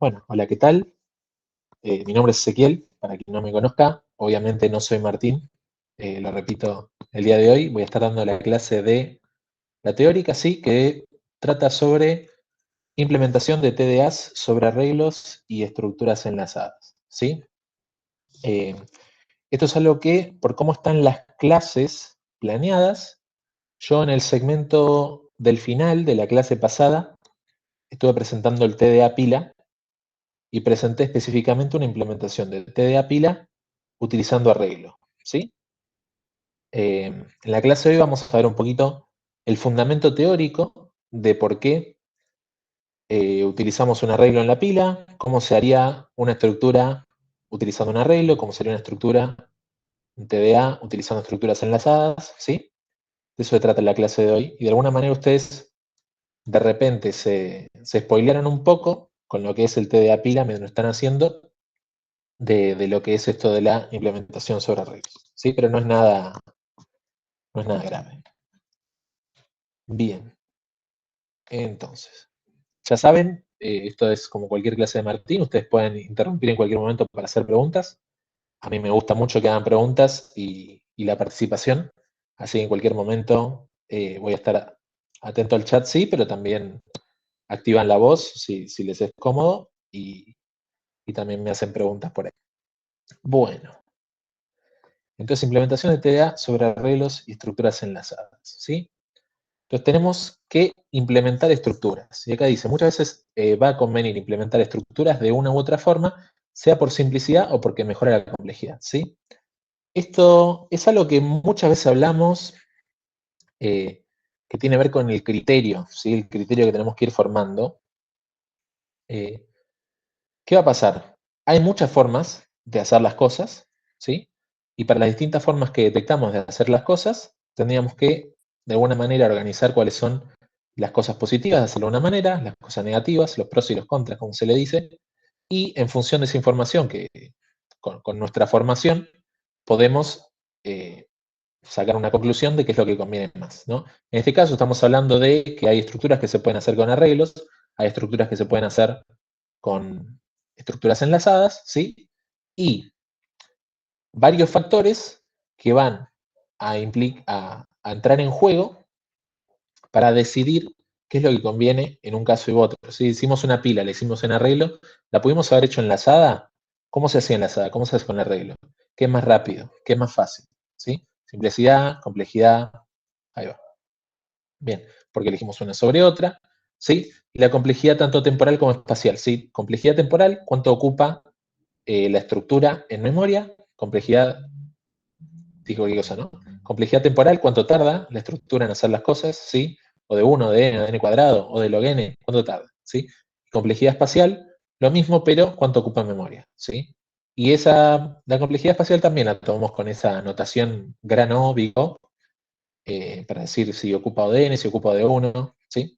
Bueno, hola, ¿qué tal? Mi nombre es Ezequiel, para quien no me conozca, obviamente no soy Martín, lo repito, el día de hoy voy a estar dando la clase de la teórica, sí, que trata sobre implementación de TDAs sobre arreglos y estructuras enlazadas, ¿sí? Eh, Esto es algo que, por cómo están las clases planeadas, yo en el segmento del final de la clase pasada estuve presentando el TDA pila, y presenté específicamente una implementación de TDA pila utilizando arreglo, ¿sí? En la clase de hoy vamos a ver un poquito el fundamento teórico de por qué utilizamos un arreglo en la pila, cómo se haría una estructura utilizando un arreglo, cómo sería una estructura, un TDA utilizando estructuras enlazadas, ¿sí? De eso se trata la clase de hoy. Y de alguna manera ustedes de repente se spoilearon un poco con lo que es el TDA pila mientras lo están haciendo, de lo que es esto de la implementación sobre arreglos, ¿sí? Pero no es nada grave. Bien, entonces, ya saben, esto es como cualquier clase de Martín, ustedes pueden interrumpir en cualquier momento para hacer preguntas. A mí me gusta mucho que hagan preguntas y la participación, así que en cualquier momento voy a estar atento al chat, sí, pero también activan la voz si les es cómodo y también me hacen preguntas por ahí. Bueno. Entonces, implementación de TDA sobre arreglos y estructuras enlazadas, ¿sí? Entonces, tenemos que implementar estructuras. Y acá dice, muchas veces va a convenir implementar estructuras de una u otra forma, sea por simplicidad o porque mejora la complejidad, ¿sí? Esto es algo que muchas veces hablamos, que tiene que ver con el criterio, ¿sí? El criterio que tenemos que ir formando. Eh, ¿Qué va a pasar? Hay muchas formas de hacer las cosas, ¿sí? Y para las distintas formas que detectamos de hacer las cosas, tendríamos que, de alguna manera, organizar cuáles son las cosas positivas de hacerlo de una manera, las cosas negativas, los pros y los contras, como se le dice, y en función de esa información que con nuestra formación podemos sacar una conclusión de qué es lo que conviene más, ¿no? En este caso estamos hablando de que hay estructuras que se pueden hacer con arreglos, hay estructuras que se pueden hacer con estructuras enlazadas, ¿sí? Y varios factores que van a entrar en juego para decidir qué es lo que conviene en un caso u otro. Si hicimos una pila, la hicimos en arreglo, ¿la pudimos haber hecho enlazada? ¿Cómo se hacía enlazada? ¿Cómo se hace con arreglo? ¿Qué es más rápido? ¿Qué es más fácil? ¿Sí? Simplicidad, complejidad, ahí va. Bien, porque elegimos una sobre otra, ¿sí? Y la complejidad tanto temporal como espacial, ¿sí? Complejidad temporal, ¿cuánto ocupa la estructura en memoria? Complejidad, digo qué cosa, ¿no? Complejidad temporal, ¿cuánto tarda la estructura en hacer las cosas? ¿Sí? O de 1, de n, de n cuadrado, o de log n, ¿cuánto tarda? ¿Sí? Complejidad espacial, lo mismo, pero ¿cuánto ocupa en memoria? ¿Sí? Y la complejidad espacial también la tomamos con esa notación gran O, big O, para decir si ocupa O de n, si ocupa O de 1, ¿sí?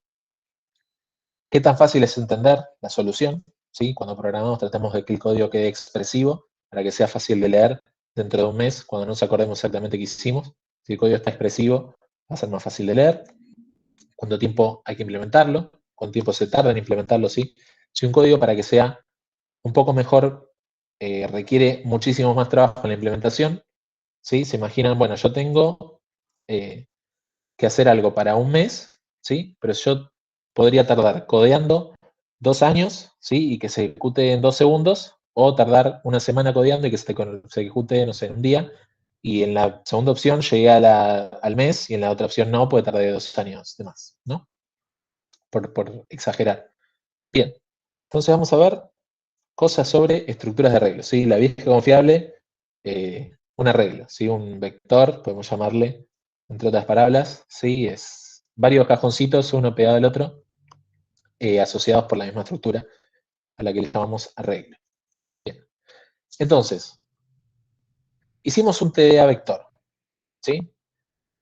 ¿Qué tan fácil es entender la solución? ¿Sí? Cuando programamos tratamos de que el código quede expresivo para que sea fácil de leer dentro de un mes, cuando no nos acordemos exactamente qué hicimos. Si el código está expresivo, va a ser más fácil de leer. ¿Cuánto tiempo hay que implementarlo? ¿Cuánto tiempo se tarda en implementarlo? ¿Sí? Si un código para que sea un poco mejor requiere muchísimo más trabajo en la implementación, ¿sí? Se imaginan, bueno, yo tengo que hacer algo para un mes, ¿sí? Pero yo podría tardar codeando 2 años, ¿sí? Y que se ejecute en 2 segundos, o tardar una semana codeando y que se ejecute, no sé, en un día. Y en la segunda opción llegué al mes y en la otra opción no, puede tardar 2 años de más, ¿no? Por exagerar. Bien, entonces vamos a ver cosas sobre estructuras de arreglos, ¿sí? La vieja confiable, un arreglo, ¿sí? Un vector, podemos llamarle, entre otras palabras, ¿sí? Es varios cajoncitos, uno pegado al otro, asociados por la misma estructura, a la que le llamamos arreglo. Bien. Entonces, hicimos un TDA vector, ¿sí?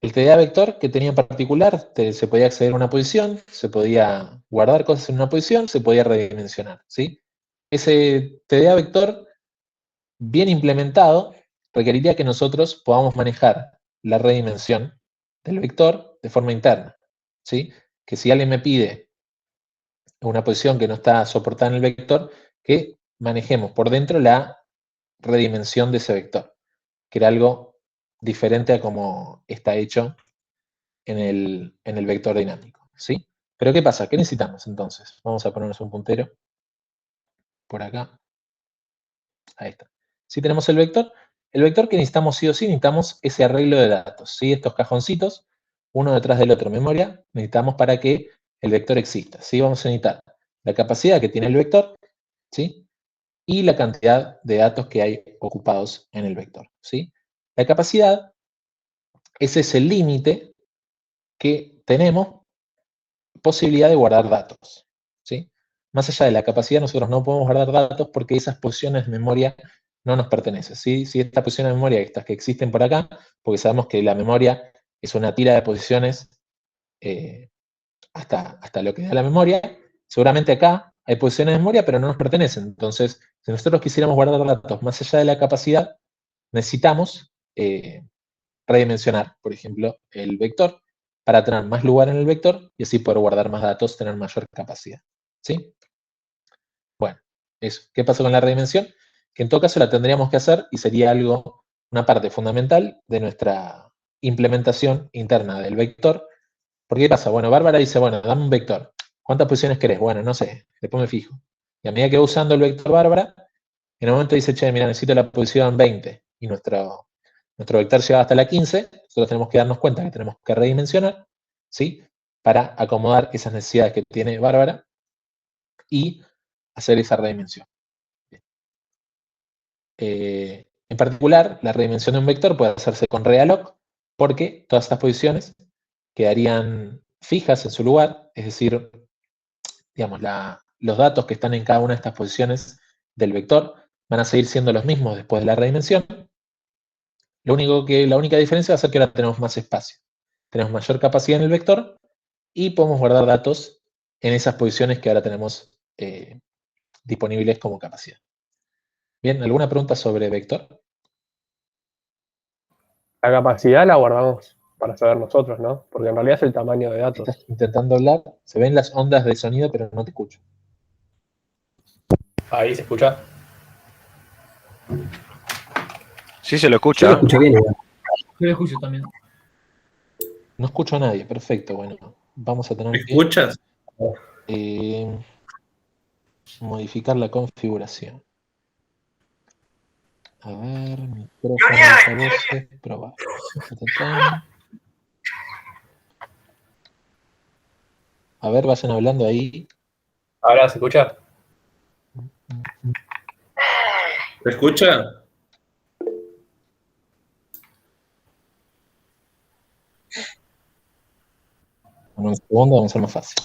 El TDA vector que tenía en particular, se podía acceder a una posición, se podía guardar cosas en una posición, se podía redimensionar, ¿sí? Ese TDA vector bien implementado, requeriría que nosotros podamos manejar la redimensión del vector de forma interna, ¿sí? Que si alguien me pide una posición que no está soportada en el vector, que manejemos por dentro la redimensión de ese vector, que era algo diferente a como está hecho en el vector dinámico, ¿sí? Pero ¿qué pasa? ¿Qué necesitamos entonces? Vamos a ponernos un puntero por acá. Ahí está. Si tenemos el vector que necesitamos sí o sí, necesitamos ese arreglo de datos, ¿sí? Estos cajoncitos, uno detrás del otro, memoria, necesitamos para que el vector exista, ¿sí? Vamos a necesitar la capacidad que tiene el vector, ¿sí? Y la cantidad de datos que hay ocupados en el vector, ¿sí? La capacidad es ese límite que tenemos posibilidad de guardar datos, ¿sí? Más allá de la capacidad, nosotros no podemos guardar datos porque esas posiciones de memoria no nos pertenecen, ¿sí? Si estas posiciones de memoria, estas que existen por acá, porque sabemos que la memoria es una tira de posiciones hasta lo que da la memoria, seguramente acá hay posiciones de memoria, pero no nos pertenecen. Entonces, si nosotros quisiéramos guardar datos más allá de la capacidad, necesitamos redimensionar, por ejemplo, el vector para tener más lugar en el vector y así poder guardar más datos, tener mayor capacidad. ¿Sí? Bueno, eso. ¿Qué pasa con la redimensión? Que en todo caso la tendríamos que hacer y sería algo, una parte fundamental de nuestra implementación interna del vector. ¿Por qué pasa? Bueno, Bárbara dice, bueno, dame un vector. ¿Cuántas posiciones querés? Bueno, no sé, después me fijo. Y a medida que va usando el vector Bárbara, en un momento dice, che, mira, necesito la posición 20 y nuestro vector llega hasta la 15, nosotros tenemos que darnos cuenta que tenemos que redimensionar, ¿sí? Para acomodar esas necesidades que tiene Bárbara y hacer esa redimensión. En particular, la redimensión de un vector puede hacerse con realloc, porque todas estas posiciones quedarían fijas en su lugar, es decir, digamos, los datos que están en cada una de estas posiciones del vector van a seguir siendo los mismos después de la redimensión. La única diferencia va a ser que ahora tenemos más espacio. Tenemos mayor capacidad en el vector y podemos guardar datos en esas posiciones que ahora tenemos disponibles como capacidad. Bien, ¿alguna pregunta sobre vector? La capacidad la guardamos para saber nosotros, ¿no? Porque en realidad es el tamaño de datos. Estás intentando hablar, se ven las ondas de sonido, pero no te escucho. Ahí se escucha. Sí, se lo Yo lo escucha. escucho bien igual. Yo lo escucho también. No escucho a nadie, perfecto. Bueno, vamos a ¿Me tener que escuchas? modificar la configuración. A ver, micrófono, altavoces, probar. A ver, vayan hablando ahí. Ahora se escucha. ¿Me escucha? En un segundo vamos a ser más fácil.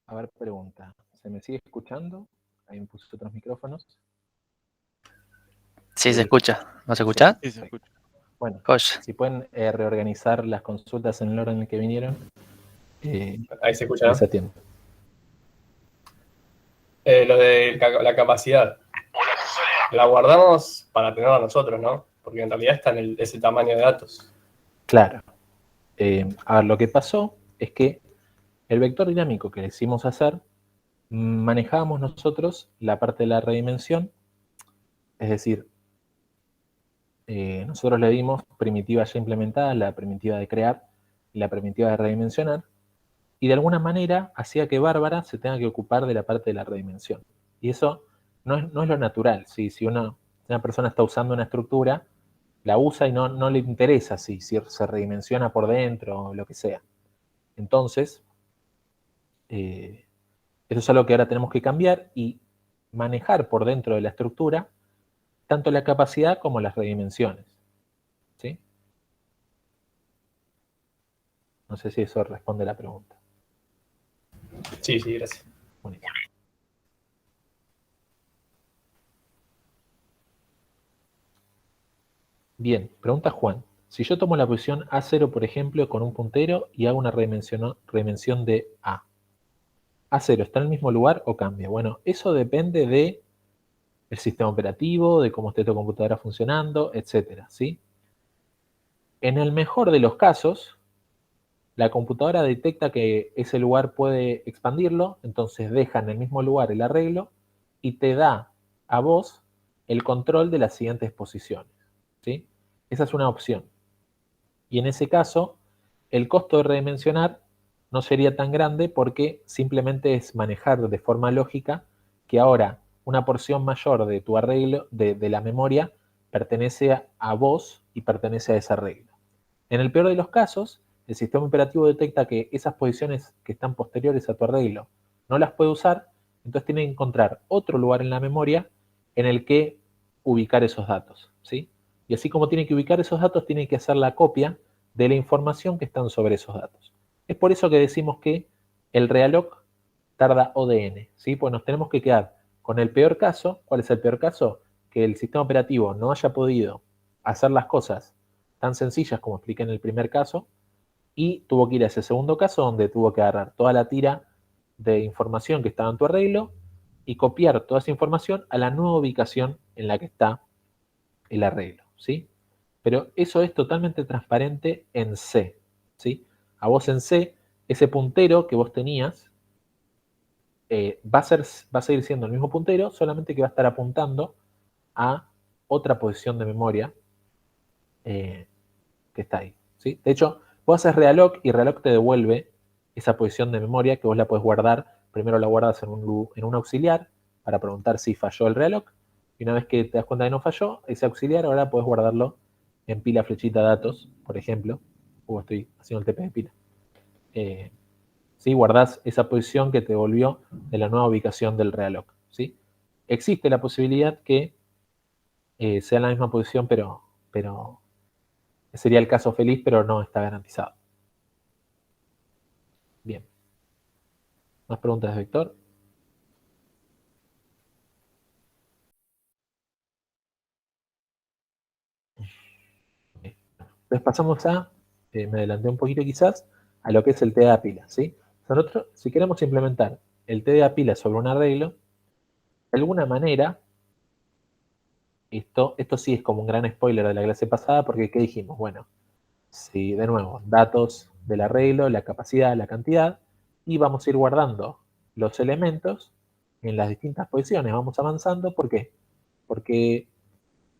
A ver, pregunta. ¿Se me sigue escuchando? Ahí me puse otros micrófonos. Sí, se escucha. ¿No se escucha? Sí, se escucha. Bueno, Joya. si pueden reorganizar las consultas en el orden en el que vinieron, Ahí se escucha, les ¿no? atiendo. Lo de la capacidad. La guardamos para tenerla nosotros, ¿no? Porque en realidad está en ese tamaño de datos. Claro. A ver, lo que pasó es que el vector dinámico que decidimos hacer, manejábamos nosotros la parte de la redimensión, es decir, nosotros le dimos primitiva ya implementada, la primitiva de crear y la primitiva de redimensionar, y de alguna manera hacía que Bárbara se tenga que ocupar de la parte de la redimensión. Y eso no es lo natural. ¿Sí? Si una persona está usando una estructura, la usa y no le interesa si se redimensiona por dentro o lo que sea. Entonces, eso es algo que ahora tenemos que cambiar y manejar por dentro de la estructura tanto la capacidad como las redimensiones. ¿Sí? No sé si eso responde a la pregunta. Sí, gracias. Buenísimo. Bien, pregunta Juan. Si yo tomo la posición A0, por ejemplo, con un puntero y hago una redimensión de A. A0, ¿está en el mismo lugar o cambia? Bueno, eso depende del sistema operativo, de cómo esté tu computadora funcionando, etcétera, ¿sí? En el mejor de los casos, la computadora detecta que ese lugar puede expandirlo, entonces deja en el mismo lugar el arreglo y te da a vos el control de las siguientes posiciones, ¿sí? Esa es una opción. Y en ese caso, el costo de redimensionar no sería tan grande porque simplemente es manejar de forma lógica que ahora una porción mayor de tu arreglo, de la memoria, pertenece a vos y pertenece a ese arreglo. En el peor de los casos, el sistema operativo detecta que esas posiciones que están posteriores a tu arreglo no las puede usar, entonces tiene que encontrar otro lugar en la memoria en el que ubicar esos datos, ¿sí? Y así como tiene que ubicar esos datos, tiene que hacer la copia de la información que están sobre esos datos. Es por eso que decimos que el realloc tarda ODN, ¿sí? Pues nos tenemos que quedar con el peor caso. ¿Cuál es el peor caso? Que el sistema operativo no haya podido hacer las cosas tan sencillas como expliqué en el primer caso, y tuvo que ir a ese segundo caso donde tuvo que agarrar toda la tira de información que estaba en tu arreglo y copiar toda esa información a la nueva ubicación en la que está el arreglo, ¿sí? Pero eso es totalmente transparente en C, ¿sí? A vos en C, ese puntero que vos tenías va a seguir siendo el mismo puntero, solamente que va a estar apuntando a otra posición de memoria que está ahí, ¿sí? De hecho, vos haces realloc y realloc te devuelve esa posición de memoria que vos la podés guardar. Primero la guardas en un auxiliar para preguntar si falló el realloc. Y una vez que te das cuenta que no falló, ese auxiliar ahora podés guardarlo en pila flechita datos, por ejemplo. Estoy haciendo el TP de pila. ¿Sí? Guardás esa posición que te devolvió de la nueva ubicación del realloc, ¿sí? Existe la posibilidad que sea la misma posición, pero sería el caso feliz, pero no está garantizado. Bien. ¿Más preguntas, Víctor? Entonces pasamos me adelanté un poquito quizás, a lo que es el TDA pila, ¿sí? Nosotros, si queremos implementar el TDA pila sobre un arreglo, de alguna manera, esto sí es como un gran spoiler de la clase pasada, porque ¿qué dijimos? Bueno, si de nuevo, datos del arreglo, la capacidad, la cantidad, y vamos a ir guardando los elementos en las distintas posiciones. Vamos avanzando, ¿por qué? Porque,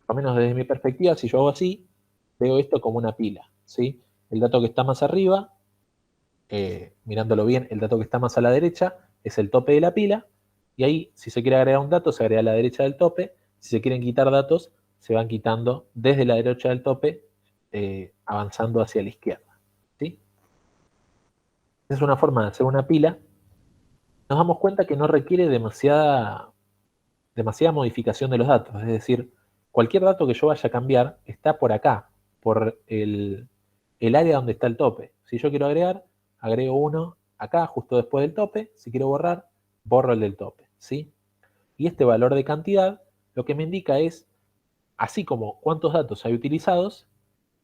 por lo menos desde mi perspectiva, si yo hago así, veo esto como una pila, ¿sí? El dato que está más arriba, mirándolo bien, el dato que está más a la derecha es el tope de la pila, y ahí, si se quiere agregar un dato, se agrega a la derecha del tope. Si se quieren quitar datos, se van quitando desde la derecha del tope, avanzando hacia la izquierda, ¿sí? Esa es una forma de hacer una pila. Nos damos cuenta que no requiere demasiada modificación de los datos, es decir, cualquier dato que yo vaya a cambiar está por acá, por el área donde está el tope. Si yo quiero agregar, agrego uno acá, justo después del tope. Si quiero borrar, borro el del tope, ¿sí? Y este valor de cantidad lo que me indica es, así como cuántos datos hay utilizados,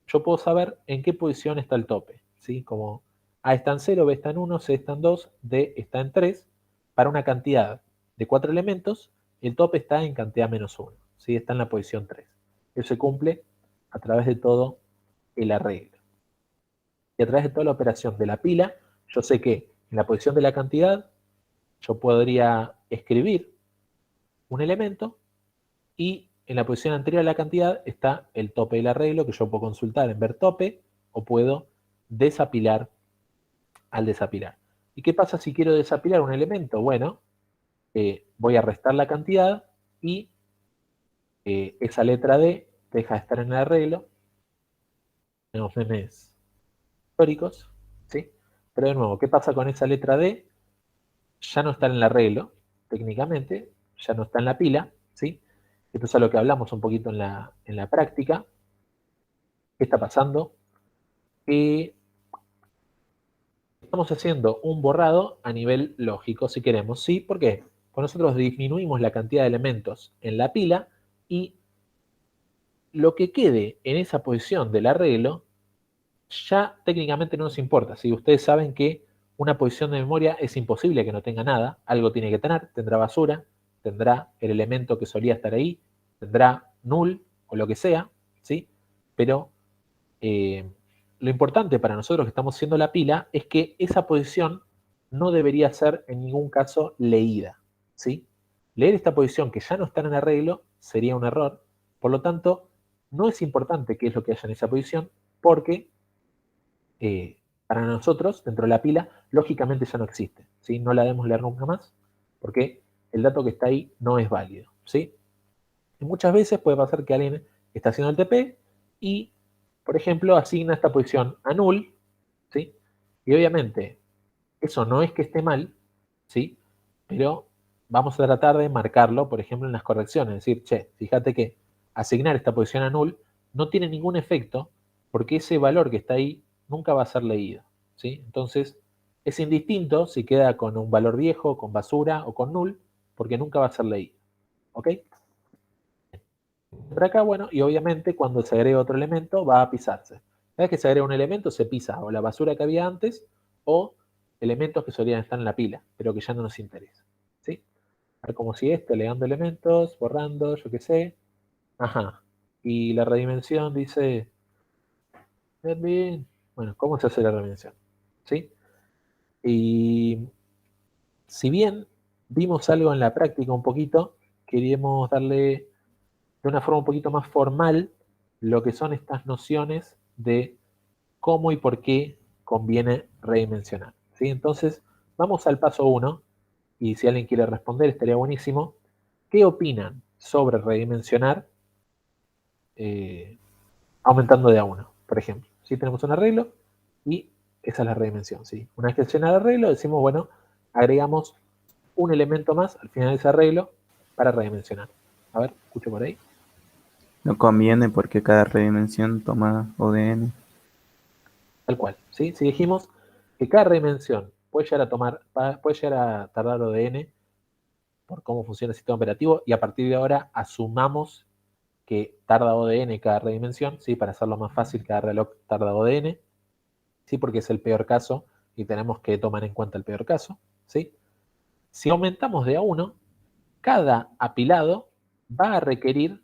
yo puedo saber en qué posición está el tope, ¿sí? Como A está en 0, B está en 1, C está en 2, D está en 3. Para una cantidad de 4 elementos, el tope está en cantidad menos 1, ¿sí? Está en la posición 3. Eso se cumple a través de todo el arreglo. Y a través de toda la operación de la pila, yo sé que en la posición de la cantidad, yo podría escribir un elemento y en la posición anterior a la cantidad está el tope del arreglo que yo puedo consultar en ver tope o puedo desapilar al desapilar. ¿Y qué pasa si quiero desapilar un elemento? Bueno, voy a restar la cantidad y esa letra D deja de estar en el arreglo. Tenemos memes históricos, ¿sí? Pero de nuevo, ¿qué pasa con esa letra D? Ya no está en el arreglo, técnicamente, ya no está en la pila, ¿sí? Esto es a lo que hablamos un poquito en la práctica. ¿Qué está pasando? Estamos haciendo un borrado a nivel lógico, si queremos, ¿sí? ¿Por qué? Pues nosotros disminuimos la cantidad de elementos en la pila y lo que quede en esa posición del arreglo ya técnicamente no nos importa. Si ustedes saben que una posición de memoria es imposible que no tenga nada, algo tiene que tener, tendrá basura, tendrá el elemento que solía estar ahí, tendrá null o lo que sea, ¿sí? Pero lo importante para nosotros que estamos haciendo la pila es que esa posición no debería ser en ningún caso leída, ¿sí? Leer esta posición que ya no está en arreglo sería un error, por lo tanto, no es importante qué es lo que haya en esa posición, porque para nosotros, dentro de la pila, lógicamente ya no existe, ¿sí? No la debemos leer nunca más, porque el dato que está ahí no es válido, ¿sí? Y muchas veces puede pasar que alguien está haciendo el TP y, por ejemplo, asigna esta posición a null, ¿sí? Y obviamente, eso no es que esté mal, ¿sí? Pero vamos a tratar de marcarlo, por ejemplo, en las correcciones. Es decir, che, fíjate que asignar esta posición a null no tiene ningún efecto porque ese valor que está ahí nunca va a ser leído, ¿sí? Entonces, es indistinto si queda con un valor viejo, con basura o con null, porque nunca va a ser leído, ¿ok? Por acá, bueno, y obviamente cuando se agrega otro elemento va a pisarse. Cada vez que se agrega un elemento se pisa o la basura que había antes o elementos que solían estar en la pila, pero que ya no nos interesa, ¿sí? A ver, como si esto, agregando elementos, borrando, yo qué sé. Ajá. Y la redimensión dice, bien, bueno, ¿cómo se hace la redimensión? ¿Sí? Y si bien vimos algo en la práctica un poquito, queríamos darle de una forma un poquito más formal lo que son estas nociones de cómo y por qué conviene redimensionar, ¿sí? Entonces, vamos al paso 1, y si alguien quiere responder estaría buenísimo. ¿Qué opinan sobre redimensionar aumentando de a 1, por ejemplo? Si tenemos un arreglo y esa es la redimensión, ¿sí? Una vez que se llena el arreglo, decimos, bueno, agregamos un elemento más al final de ese arreglo para redimensionar. A ver, escucho por ahí. No conviene porque cada redimensión toma ODN. Tal cual, ¿sí? Si dijimos que cada redimensión puede llegar a tardar ODN por cómo funciona el sistema operativo y a partir de ahora asumamos que tarda ODN cada redimensión, ¿sí? Para hacerlo más fácil, cada reloj tarda ODN, ¿sí? Porque es el peor caso y tenemos que tomar en cuenta el peor caso, ¿sí? Si aumentamos de a 1, cada apilado va a requerir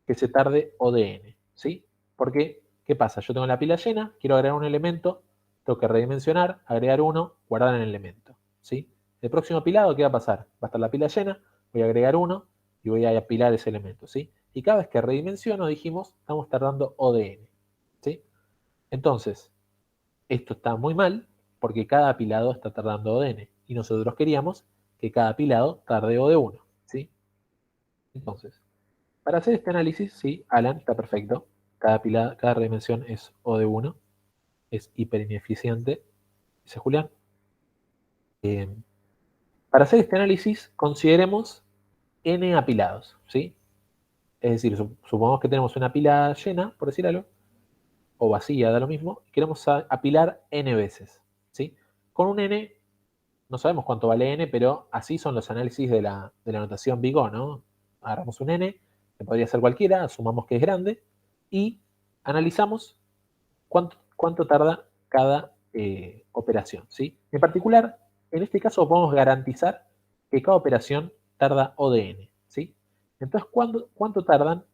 que se tarde ODN, ¿sí? Porque, ¿qué pasa? Yo tengo la pila llena, quiero agregar un elemento, tengo que redimensionar, agregar uno, guardar en el elemento, ¿sí? El próximo apilado, ¿qué va a pasar? Va a estar la pila llena, voy a agregar uno y voy a apilar ese elemento, ¿sí? Y cada vez que redimensiono, dijimos, estamos tardando ODN, ¿sí? Entonces, esto está muy mal porque cada apilado está tardando ODN y nosotros queríamos que cada apilado tarde O de 1, ¿sí? Entonces, para hacer este análisis, sí, Alan, está perfecto. Cada redimensión es O de 1. Es hiper ineficiente, dice Julián. Eh, para hacer este análisis, consideremos n apilados, ¿sí? Es decir, supongamos que tenemos una pila llena, por decir algo, o vacía, da lo mismo, y queremos apilar n veces, ¿sí? Con un n, no sabemos cuánto vale n, pero así son los análisis de la notación Big O, ¿no? Agarramos un n, que podría ser cualquiera, asumamos que es grande, y analizamos cuánto tarda cada operación, ¿sí? En particular, en este caso podemos garantizar que cada operación tarda ODN, ¿sí? Entonces, ¿cuánto tardan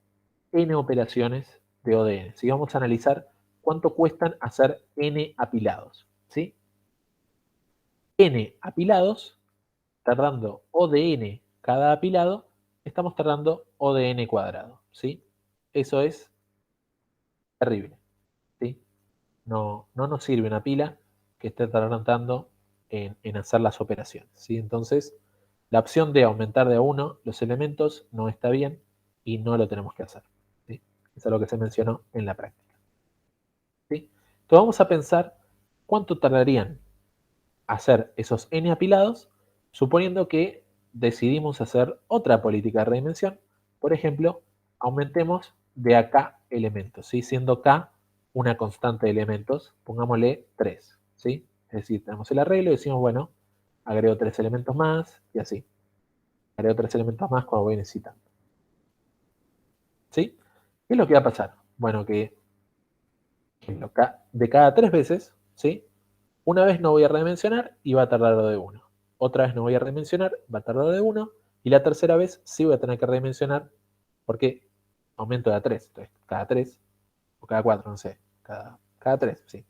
n operaciones de ODN? Si vamos a analizar cuánto cuestan hacer n apilados, ¿sí? N apilados, tardando ODN cada apilado, estamos tardando ODN cuadrado, ¿sí? Eso es terrible, ¿sí? No nos sirve una pila que esté tardando en hacer las operaciones, ¿sí? Entonces, la opción de aumentar de a 1 los elementos no está bien y no lo tenemos que hacer, ¿sí? Eso es lo que se mencionó en la práctica, ¿sí? Entonces vamos a pensar cuánto tardarían hacer esos n apilados, suponiendo que decidimos hacer otra política de redimensión. Por ejemplo, aumentemos de a k elementos, ¿sí? Siendo k una constante de elementos, pongámosle 3, ¿sí? Es decir, tenemos el arreglo y decimos, bueno, agrego 3 elementos más y así. Agrego 3 elementos más cuando voy necesitando, ¿sí? ¿Qué es lo que va a pasar? Bueno, que de cada 3 veces, ¿sí? Una vez no voy a redimensionar y va a tardar O de 1. Otra vez no voy a redimensionar, va a tardar O de 1. Y la tercera vez sí voy a tener que redimensionar porque aumento de a 3. Entonces, cada 3 o cada 4, no sé. Cada 3, sí.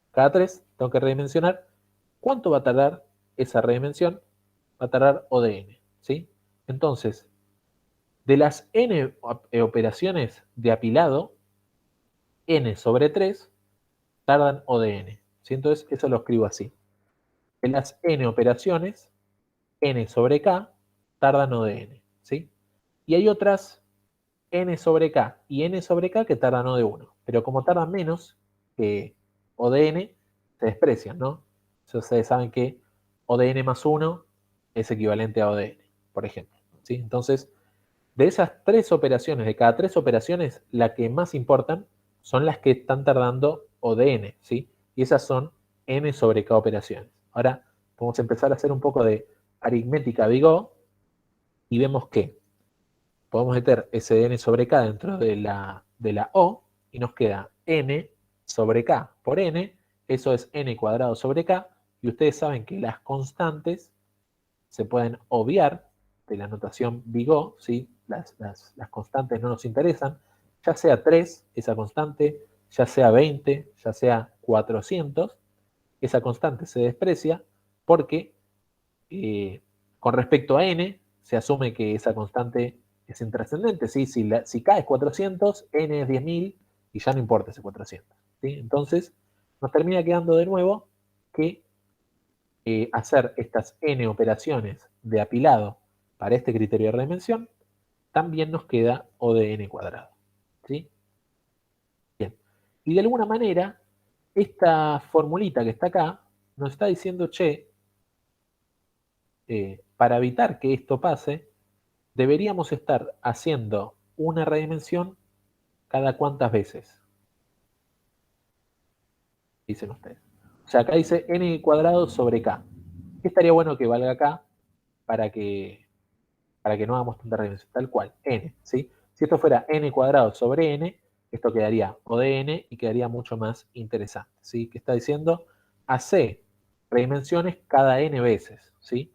Cada 3 tengo que redimensionar. ¿Cuánto va a tardar esa redimensión? Va a tardar O de n, ¿sí? Entonces, de las n operaciones de apilado, n sobre 3 tardan O de n. ¿Sí? Entonces, eso lo escribo así. De las n operaciones, n sobre k tardan O de n. ¿Sí? Y hay otras n sobre k y n sobre k que tardan O de 1. Pero como tardan menos que O de n, se desprecian, ¿no? Entonces, ustedes saben que O de n más 1 es equivalente a O de n, por ejemplo. ¿Sí? Entonces, de esas 3 operaciones, de cada 3 operaciones, las que más importan son las que están tardando O de n, ¿sí? Y esas son n sobre k operaciones. Ahora vamos a empezar a hacer un poco de aritmética Big O y vemos que podemos meter ese de n sobre k dentro de la O y nos queda n sobre k por n, eso es n cuadrado sobre k, y ustedes saben que las constantes se pueden obviar de la notación Big O, ¿sí? Las constantes no nos interesan, ya sea 3, esa constante, ya sea 20, ya sea 400, esa constante se desprecia porque con respecto a n se asume que esa constante es intrascendente, ¿sí? Si k es 400, n es 10.000 y ya no importa ese 400, ¿sí? Entonces nos termina quedando de nuevo que hacer estas n operaciones de apilado para este criterio de redimensión, también nos queda O de n cuadrado. ¿Sí? Bien. Y de alguna manera, esta formulita que está acá nos está diciendo, che, para evitar que esto pase, deberíamos estar haciendo una redimensión cada cuántas veces, dicen ustedes. O sea, acá dice n cuadrado sobre k. ¿Qué estaría bueno que valga acá para que no hagamos tanta redimensión? Tal cual, n, ¿sí? Si esto fuera n cuadrado sobre n, esto quedaría O de n y quedaría mucho más interesante, ¿sí? ¿Qué está diciendo? Hace redimensiones cada n veces, ¿sí?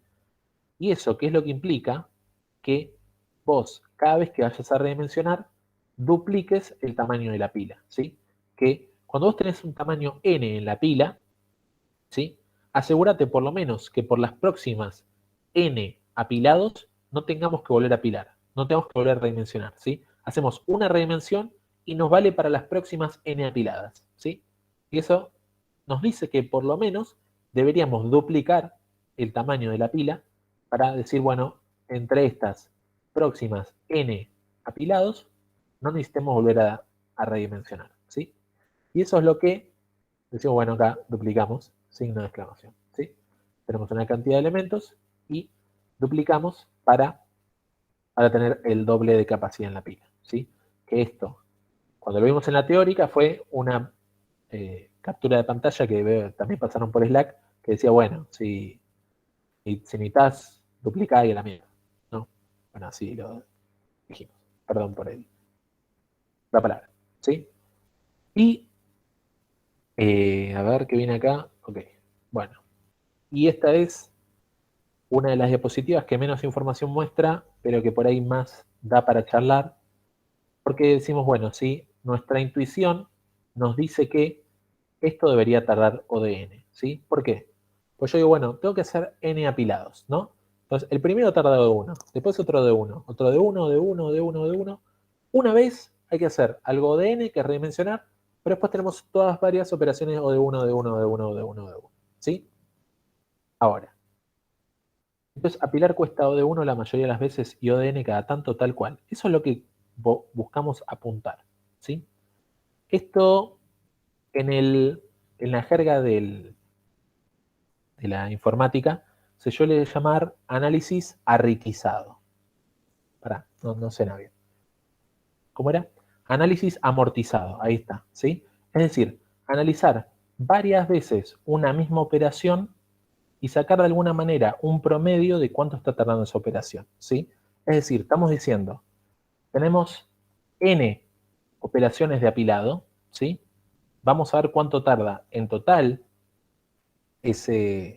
Y eso, ¿qué es lo que implica? Que vos, cada vez que vayas a redimensionar, dupliques el tamaño de la pila, ¿sí? Que cuando vos tenés un tamaño n en la pila, ¿sí? Asegúrate por lo menos que por las próximas n apilados no tengamos que volver a apilar, no tenemos que volver a redimensionar, ¿sí? Hacemos una redimensión y nos vale para las próximas n apiladas, ¿sí? Y eso nos dice que por lo menos deberíamos duplicar el tamaño de la pila para decir, bueno, entre estas próximas n apilados no necesitemos volver a redimensionar, ¿sí? Y eso es lo que decimos, bueno, acá duplicamos, signo de exclamación, ¿sí? Tenemos una cantidad de elementos y duplicamos para tener el doble de capacidad en la pila, ¿sí? Que esto, cuando lo vimos en la teórica, fue una captura de pantalla que también pasaron por Slack, que decía, bueno, si necesitas duplicar y a la mierda, ¿no? Bueno, así lo dijimos. Perdón por la palabra, ¿sí? Y, a ver qué viene acá. Ok, bueno. Y esta es una de las diapositivas que menos información muestra, pero que por ahí más da para charlar, porque decimos, bueno, sí, nuestra intuición nos dice que esto debería tardar O de n, ¿sí? ¿Por qué? Pues yo digo, bueno, tengo que hacer n apilados, ¿no? Entonces, el primero tarda O de 1, después otro de 1, otro de 1, de 1, de 1, de 1. Una vez hay que hacer algo de n, que es redimensionar, pero después tenemos todas varias operaciones O de 1, de 1, de 1, de 1, de 1, ¿sí? Ahora, entonces apilar cuesta O de 1 la mayoría de las veces y O de n cada tanto, tal cual. Eso es lo que buscamos apuntar, ¿sí? Esto en la jerga de la informática se suele llamar análisis arritizado. Pará, no suena bien. ¿Cómo era? Análisis amortizado, ahí está, ¿sí? Es decir, analizar varias veces una misma operación y sacar de alguna manera un promedio de cuánto está tardando esa operación, ¿sí? Es decir, estamos diciendo, tenemos n operaciones de apilado, ¿sí? Vamos a ver cuánto tarda en total esas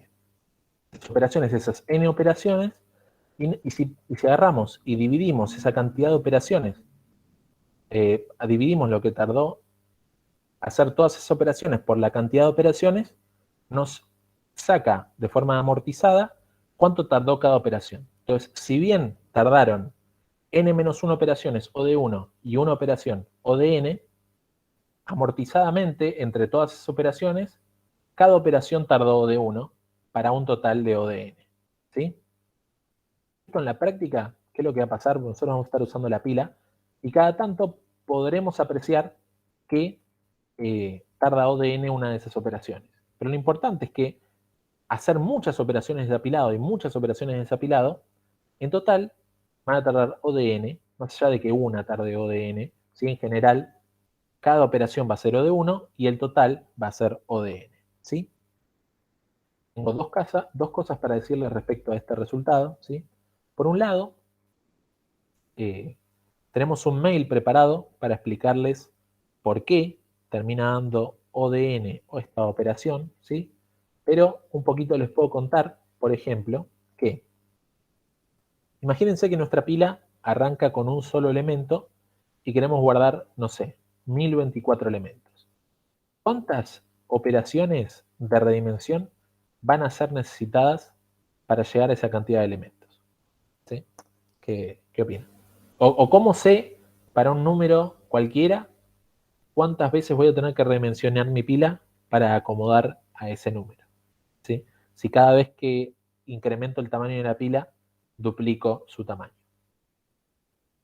operaciones, esas n operaciones, y si agarramos y dividimos esa cantidad de operaciones, dividimos lo que tardó hacer todas esas operaciones por la cantidad de operaciones, nos saca de forma amortizada cuánto tardó cada operación. Entonces, si bien tardaron n-1 operaciones O de 1 y una operación O de n, amortizadamente entre todas esas operaciones, cada operación tardó O de 1 para un total de O de n. ¿Sí? Esto en la práctica, ¿qué es lo que va a pasar? Nosotros vamos a estar usando la pila y cada tanto podremos apreciar que tarda O de n una de esas operaciones. Pero lo importante es que hacer muchas operaciones de apilado y muchas operaciones de desapilado, en total van a tardar O de n, más allá de que una tarde O de n, ¿sí? En general, cada operación va a ser O de 1 y el total va a ser O de n. ¿Sí? Tengo dos cosas para decirles respecto a este resultado. ¿Sí? Por un lado, tenemos un mail preparado para explicarles por qué termina dando O de n o esta operación, ¿sí? Pero un poquito les puedo contar, por ejemplo, que imagínense que nuestra pila arranca con un solo elemento y queremos guardar, no sé, 1024 elementos. ¿Cuántas operaciones de redimensión van a ser necesitadas para llegar a esa cantidad de elementos? ¿Sí? ¿Qué opinan? O cómo sé para un número cualquiera cuántas veces voy a tener que redimensionar mi pila para acomodar a ese número. ¿Sí? Si cada vez que incremento el tamaño de la pila, duplico su tamaño.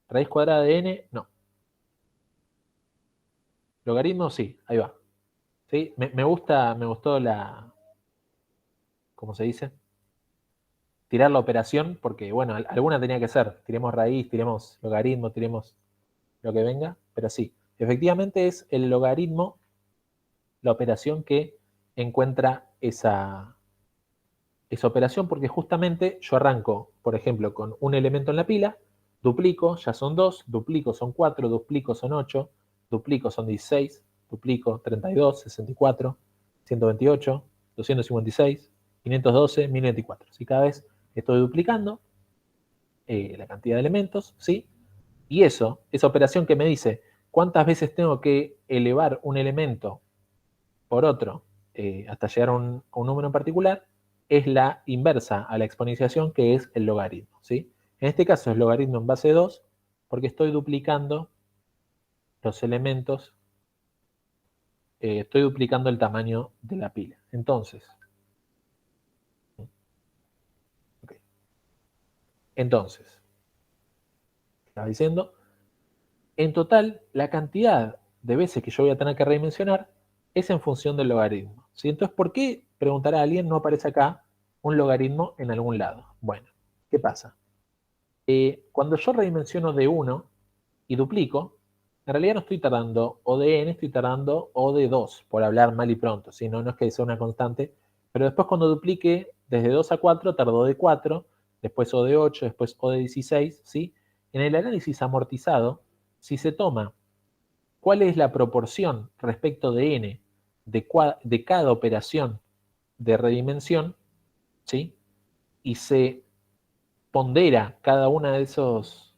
¿Raíz cuadrada de n? No. ¿Logaritmo? Sí, ahí va. ¿Sí? Me gustó la, ¿cómo se dice? Tirar la operación, porque bueno, alguna tenía que ser. Tiremos raíz, tiremos logaritmo, tiremos lo que venga, pero sí, efectivamente es el logaritmo la operación que encuentra esa operación, porque justamente yo arranco, por ejemplo, con un elemento en la pila, duplico, ya son 2, duplico son 4, duplico son 8, duplico son 16, duplico 32, 64, 128, 256, 512, 1024. Si cada vez estoy duplicando la cantidad de elementos, ¿sí? Y esa operación que me dice cuántas veces tengo que elevar un elemento por otro hasta llegar a un número en particular, es la inversa a la exponenciación, que es el logaritmo. ¿Sí? En este caso es logaritmo en base 2, porque estoy duplicando los elementos, estoy duplicando el tamaño de la pila. Entonces, estaba diciendo, en total, la cantidad de veces que yo voy a tener que redimensionar es en función del logaritmo. ¿Sí? Entonces, ¿por qué, preguntará a alguien, no aparece acá un logaritmo en algún lado? Bueno, ¿qué pasa? Cuando yo redimensiono de 1 y duplico, en realidad no estoy tardando O de n, estoy tardando O de 2, por hablar mal y pronto. ¿Sí? No es que sea una constante, pero después cuando duplique desde 2 a 4, tardo O de 4, después O de 8, después O de 16, ¿sí? En el análisis amortizado, si se toma cuál es la proporción respecto de n de cada operación de redimensión, ¿sí? Y se pondera cada uno de esos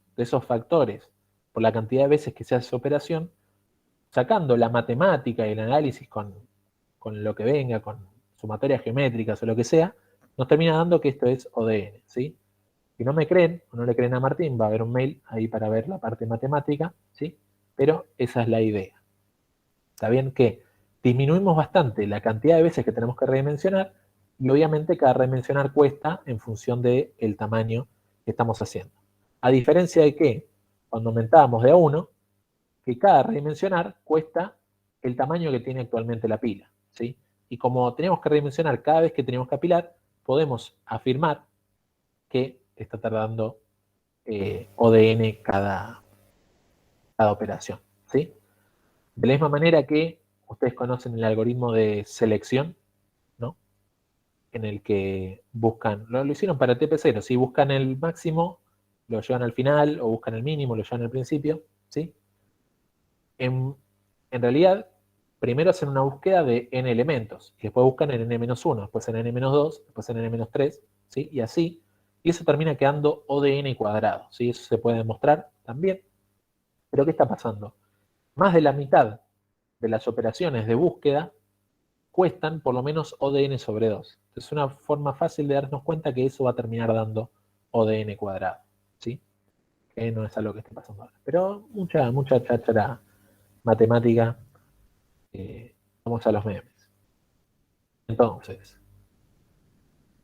factores por la cantidad de veces que se hace esa operación, sacando la matemática y el análisis con lo que venga, con sumatorias geométricas o lo que sea, nos termina dando que esto es O de n, ¿sí? Si no me creen o no le creen a Martín, va a haber un mail ahí para ver la parte matemática, ¿sí? Pero esa es la idea. Está bien que disminuimos bastante la cantidad de veces que tenemos que redimensionar y obviamente cada redimensionar cuesta en función del tamaño que estamos haciendo. A diferencia de que cuando aumentábamos de a 1, que cada redimensionar cuesta el tamaño que tiene actualmente la pila, ¿sí? Y como tenemos que redimensionar cada vez que tenemos que apilar, podemos afirmar que está tardando O de n cada operación, ¿sí? De la misma manera que ustedes conocen el algoritmo de selección, ¿no? En el que buscan, lo hicieron para TP0, si buscan el máximo, lo llevan al final, o buscan el mínimo, lo llevan al principio, ¿sí? en realidad, primero hacen una búsqueda de n elementos, y después buscan en n-1, después en n-2, después en n-3, ¿sí? Y así, y eso termina quedando O de n cuadrado, ¿sí? Eso se puede demostrar también. Pero ¿qué está pasando? Más de la mitad de las operaciones de búsqueda cuestan por lo menos O de n sobre 2. Es una forma fácil de darnos cuenta que eso va a terminar dando O de n cuadrado, ¿sí? Que no es algo que esté pasando ahora. Pero mucha cháchara matemática. Vamos a los memes. Entonces,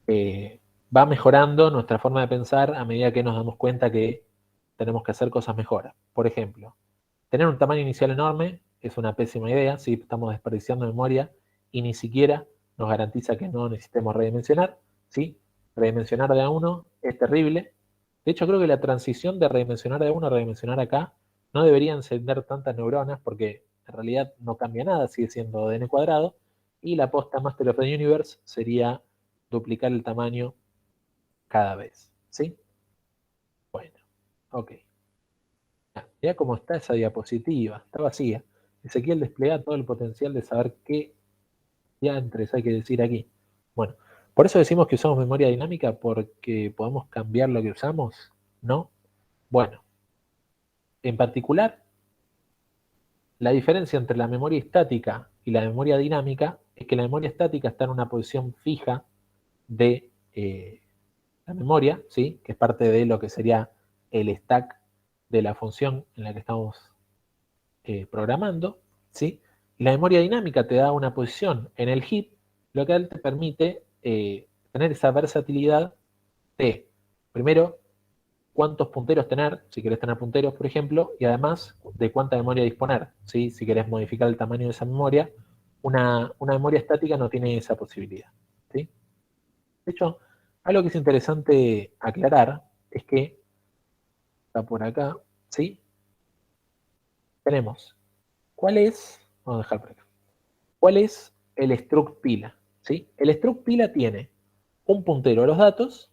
va mejorando nuestra forma de pensar a medida que nos damos cuenta que tenemos que hacer cosas mejor. Por ejemplo, tener un tamaño inicial enorme es una pésima idea, si estamos desperdiciando memoria y ni siquiera nos garantiza que no necesitemos redimensionar, ¿sí? Redimensionar de a uno es terrible. De hecho, creo que la transición de redimensionar de a uno a redimensionar acá no debería encender tantas neuronas porque en realidad no cambia nada, sigue siendo de n cuadrado, y la posta Master of the Universe sería duplicar el tamaño cada vez, ¿sí? Bueno, ok. Mira cómo está esa diapositiva, está vacía. Ezequiel despliega todo el potencial de saber qué diantres hay que decir aquí. Bueno, por eso decimos que usamos memoria dinámica, porque podemos cambiar lo que usamos, ¿no? Bueno, en particular, la diferencia entre la memoria estática y la memoria dinámica es que la memoria estática está en una posición fija de la memoria, ¿sí? Que es parte de lo que sería el stack de la función en la que estamos programando, ¿sí? Y la memoria dinámica te da una posición en el heap, lo que te permite tener esa versatilidad de, primero, cuántos punteros tener, si querés tener punteros, por ejemplo, y además de cuánta memoria disponer, ¿sí? Si querés modificar el tamaño de esa memoria, una memoria estática no tiene esa posibilidad, ¿sí? De hecho, algo que es interesante aclarar es que, está por acá, ¿sí? Tenemos, vamos a dejar por acá, ¿cuál es el struct pila? ¿Sí? El struct pila tiene un puntero a los datos,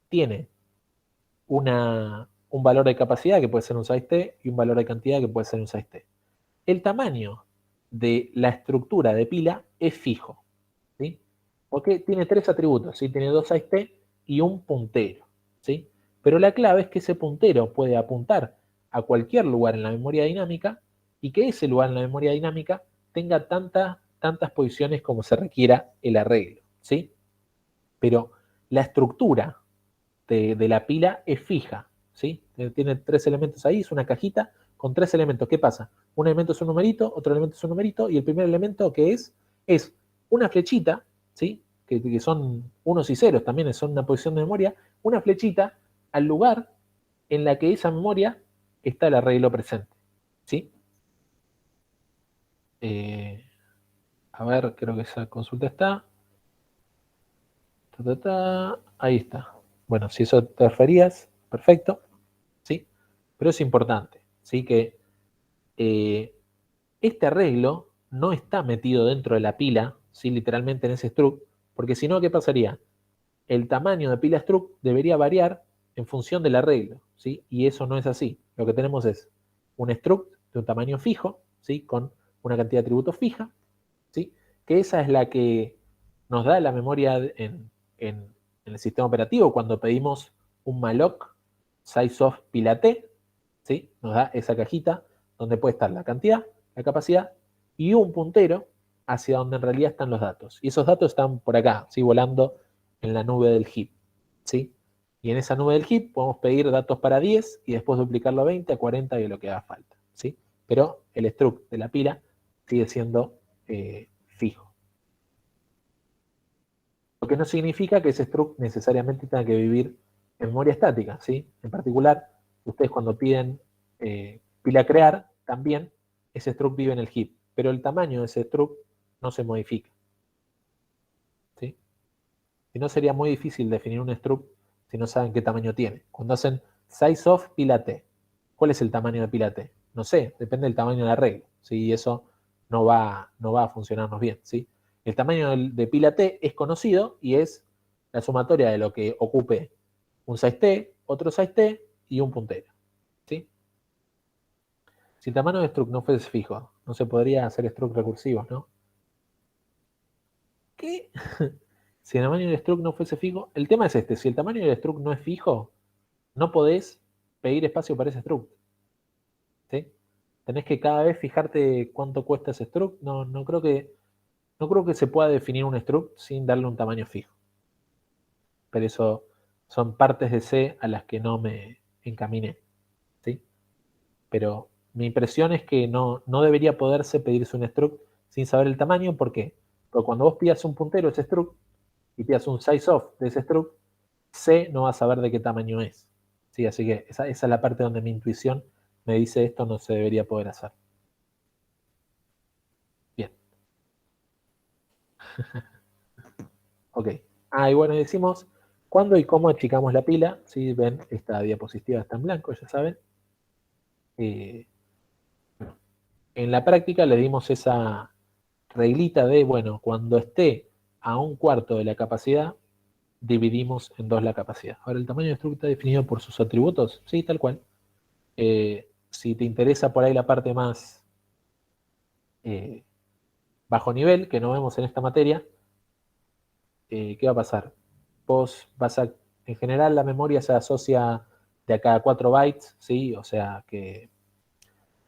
tiene un valor de capacidad que puede ser un size t y un valor de cantidad que puede ser un size t. El tamaño de la estructura de pila es fijo, ¿sí? Porque tiene tres atributos, ¿sí? Tiene dos size t y un puntero, ¿sí? Pero la clave es que ese puntero puede apuntar a cualquier lugar en la memoria dinámica y que ese lugar en la memoria dinámica tenga tantas posiciones como se requiera el arreglo, ¿sí? Pero la estructura de la pila es fija, ¿sí? Tiene tres elementos ahí, es una cajita con tres elementos. ¿Qué pasa? Un elemento es un numerito, otro elemento es un numerito, y el primer elemento que es una flechita, ¿sí? Que son unos y ceros, también son una posición de memoria, una flechita al lugar en la que esa memoria está el arreglo presente, ¿sí? A ver, creo que esa consulta está. Ahí está. Bueno, si eso te referías, perfecto, ¿sí? Pero es importante, ¿sí? Que este arreglo no está metido dentro de la pila, ¿sí? Literalmente en ese struct, porque si no, ¿qué pasaría? El tamaño de pila struct debería variar en función del arreglo, ¿sí? Y eso no es así. Lo que tenemos es un struct de un tamaño fijo, ¿sí? Con una cantidad de atributos fija, ¿sí? Que esa es la que nos da la memoria en el sistema operativo cuando pedimos un malloc size of pila t, ¿sí? Nos da esa cajita donde puede estar la cantidad, la capacidad y un puntero hacia donde en realidad están los datos. Y esos datos están por acá, ¿sí? Volando en la nube del heap, ¿sí? Y en esa nube del heap podemos pedir datos para 10 y después duplicarlo a 20, a 40 y a lo que haga falta, ¿sí? Pero el struct de la pila sigue siendo fijo. Lo que no significa que ese struct necesariamente tenga que vivir en memoria estática, ¿sí? En particular, ustedes cuando piden pila crear, también ese struct vive en el heap, pero el tamaño de ese struct no se modifica, ¿sí? Si no, sería muy difícil definir un struct si no saben qué tamaño tiene. Cuando hacen size of pila t, ¿cuál es el tamaño de pila t? No sé, depende del tamaño de la regla, ¿sí? Y eso no va a funcionarnos bien, ¿sí? El tamaño de pila t es conocido y es la sumatoria de lo que ocupe un size t, otro size t y un puntero, ¿sí? Si el tamaño de struct no fuese fijo, no se podría hacer struct recursivos, ¿no? ¿Qué? Si el tamaño del struct no fuese fijo, el tema es este, si el tamaño del struct no es fijo, no podés pedir espacio para ese struct. ¿Sí? Tenés que cada vez fijarte cuánto cuesta ese struct. No creo que se pueda definir un struct sin darle un tamaño fijo. Pero eso son partes de C a las que no me encaminé. ¿Sí? Pero mi impresión es que no debería poderse pedirse un struct sin saber el tamaño. ¿Por qué? Porque cuando vos pidas un puntero ese struct y pidas un sizeof de ese struct, C no va a saber de qué tamaño es. ¿Sí? Así que esa es la parte donde mi intuición me dice esto no se debería poder hacer. Bien. Ok. Y bueno, decimos cuándo y cómo achicamos la pila. ¿Sí? Ven, esta diapositiva está en blanco, ya saben. En la práctica le dimos esa reglita de, bueno, cuando esté a 1/4 de la capacidad, dividimos en 2 la capacidad. Ahora, ¿el tamaño del struct está definido por sus atributos? Sí, tal cual. Si te interesa por ahí la parte más bajo nivel, que no vemos en esta materia, ¿qué va a pasar? Vos en general la memoria se asocia de a cada 4 bytes, ¿sí? O sea que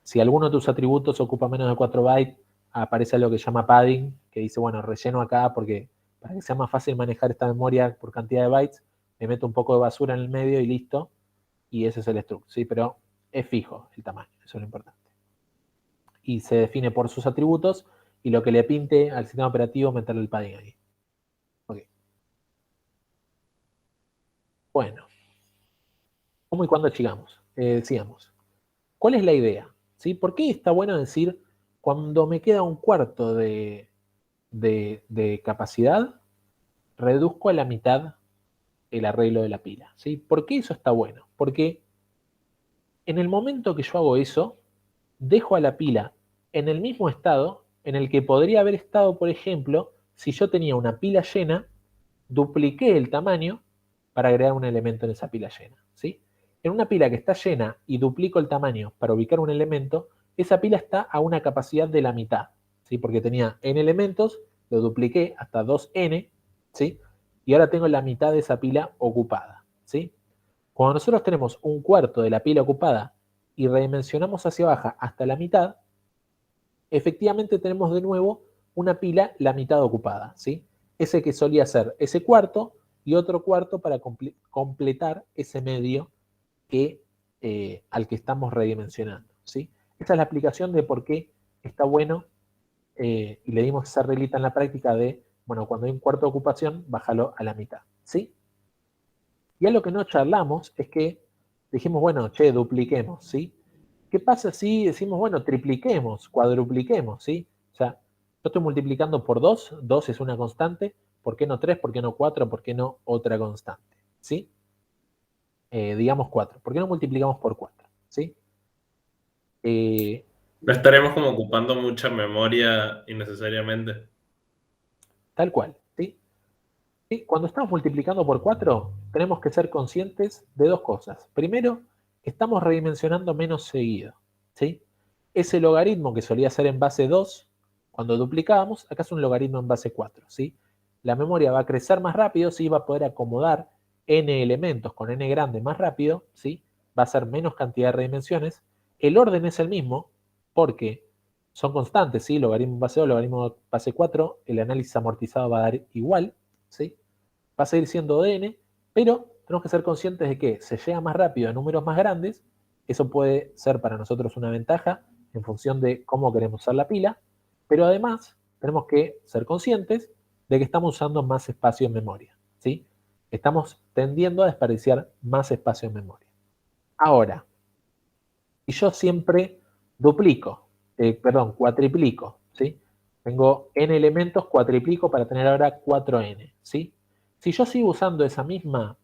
si alguno de tus atributos ocupa menos de 4 bytes, aparece algo que se llama padding, que dice, bueno, relleno acá porque para que sea más fácil manejar esta memoria por cantidad de bytes, me meto un poco de basura en el medio y listo, y ese es el struct, ¿sí? Pero es fijo el tamaño, eso es lo importante. Y se define por sus atributos, y lo que le pinte al sistema operativo, meterle el padding ahí. Ok. Bueno. ¿Cómo y cuándo achicamos? Decíamos. ¿Cuál es la idea? ¿Sí? ¿Por qué está bueno decir cuando me queda 1/4 de capacidad, reduzco a la mitad el arreglo de la pila? ¿Sí? ¿Por qué eso está bueno? Porque en el momento que yo hago eso, dejo a la pila en el mismo estado en el que podría haber estado, por ejemplo, si yo tenía una pila llena, dupliqué el tamaño para agregar un elemento en esa pila llena. ¿Sí? En una pila que está llena y duplico el tamaño para ubicar un elemento, esa pila está a una capacidad de la mitad. ¿Sí? Porque tenía n elementos, lo dupliqué hasta 2n, ¿sí? Y ahora tengo la mitad de esa pila ocupada. ¿Sí? Cuando nosotros tenemos 1/4 de la pila ocupada y redimensionamos hacia abajo hasta la mitad, efectivamente tenemos de nuevo una pila la mitad ocupada, ¿sí? Ese que solía ser ese cuarto y otro cuarto para completar ese medio al que estamos redimensionando, ¿sí? Esa es la aplicación de por qué está bueno, y le dimos esa reglita en la práctica de, bueno, cuando hay 1/4 de ocupación, bájalo a la mitad, ¿sí? Y a lo que no charlamos es que dijimos, bueno, che, dupliquemos, ¿sí? ¿Qué pasa si decimos, bueno, tripliquemos, cuadrupliquemos, ¿sí? O sea, yo estoy multiplicando por 2, 2 es una constante, ¿por qué no 3? ¿Por qué no 4? ¿Por qué no otra constante? ¿Sí? Digamos 4. ¿Por qué no multiplicamos por 4? ¿Sí? No estaremos como ocupando mucha memoria innecesariamente. Tal cual, ¿sí? ¿Sí? Cuando estamos multiplicando por 4, tenemos que ser conscientes de 2 cosas. Primero, estamos redimensionando menos seguido, ¿sí? Ese logaritmo que solía ser en base 2, cuando duplicábamos, acá es un logaritmo en base 4, ¿sí? La memoria va a crecer más rápido, ¿sí? Va a poder acomodar n elementos con n grande más rápido, ¿sí? Va a ser menos cantidad de redimensiones. El orden es el mismo porque son constantes, ¿sí? Logaritmo en base 2, logaritmo en base 4, el análisis amortizado va a dar igual, ¿sí? Va a seguir siendo dn, pero tenemos que ser conscientes de que se llega más rápido a números más grandes. Eso puede ser para nosotros una ventaja en función de cómo queremos usar la pila, pero además tenemos que ser conscientes de que estamos usando más espacio en memoria, ¿sí? Estamos tendiendo a desperdiciar más espacio en memoria. Ahora, si yo siempre cuatriplico, ¿sí? Tengo n elementos, cuatriplico para tener ahora 4n, ¿sí? Si yo sigo usando esa misma,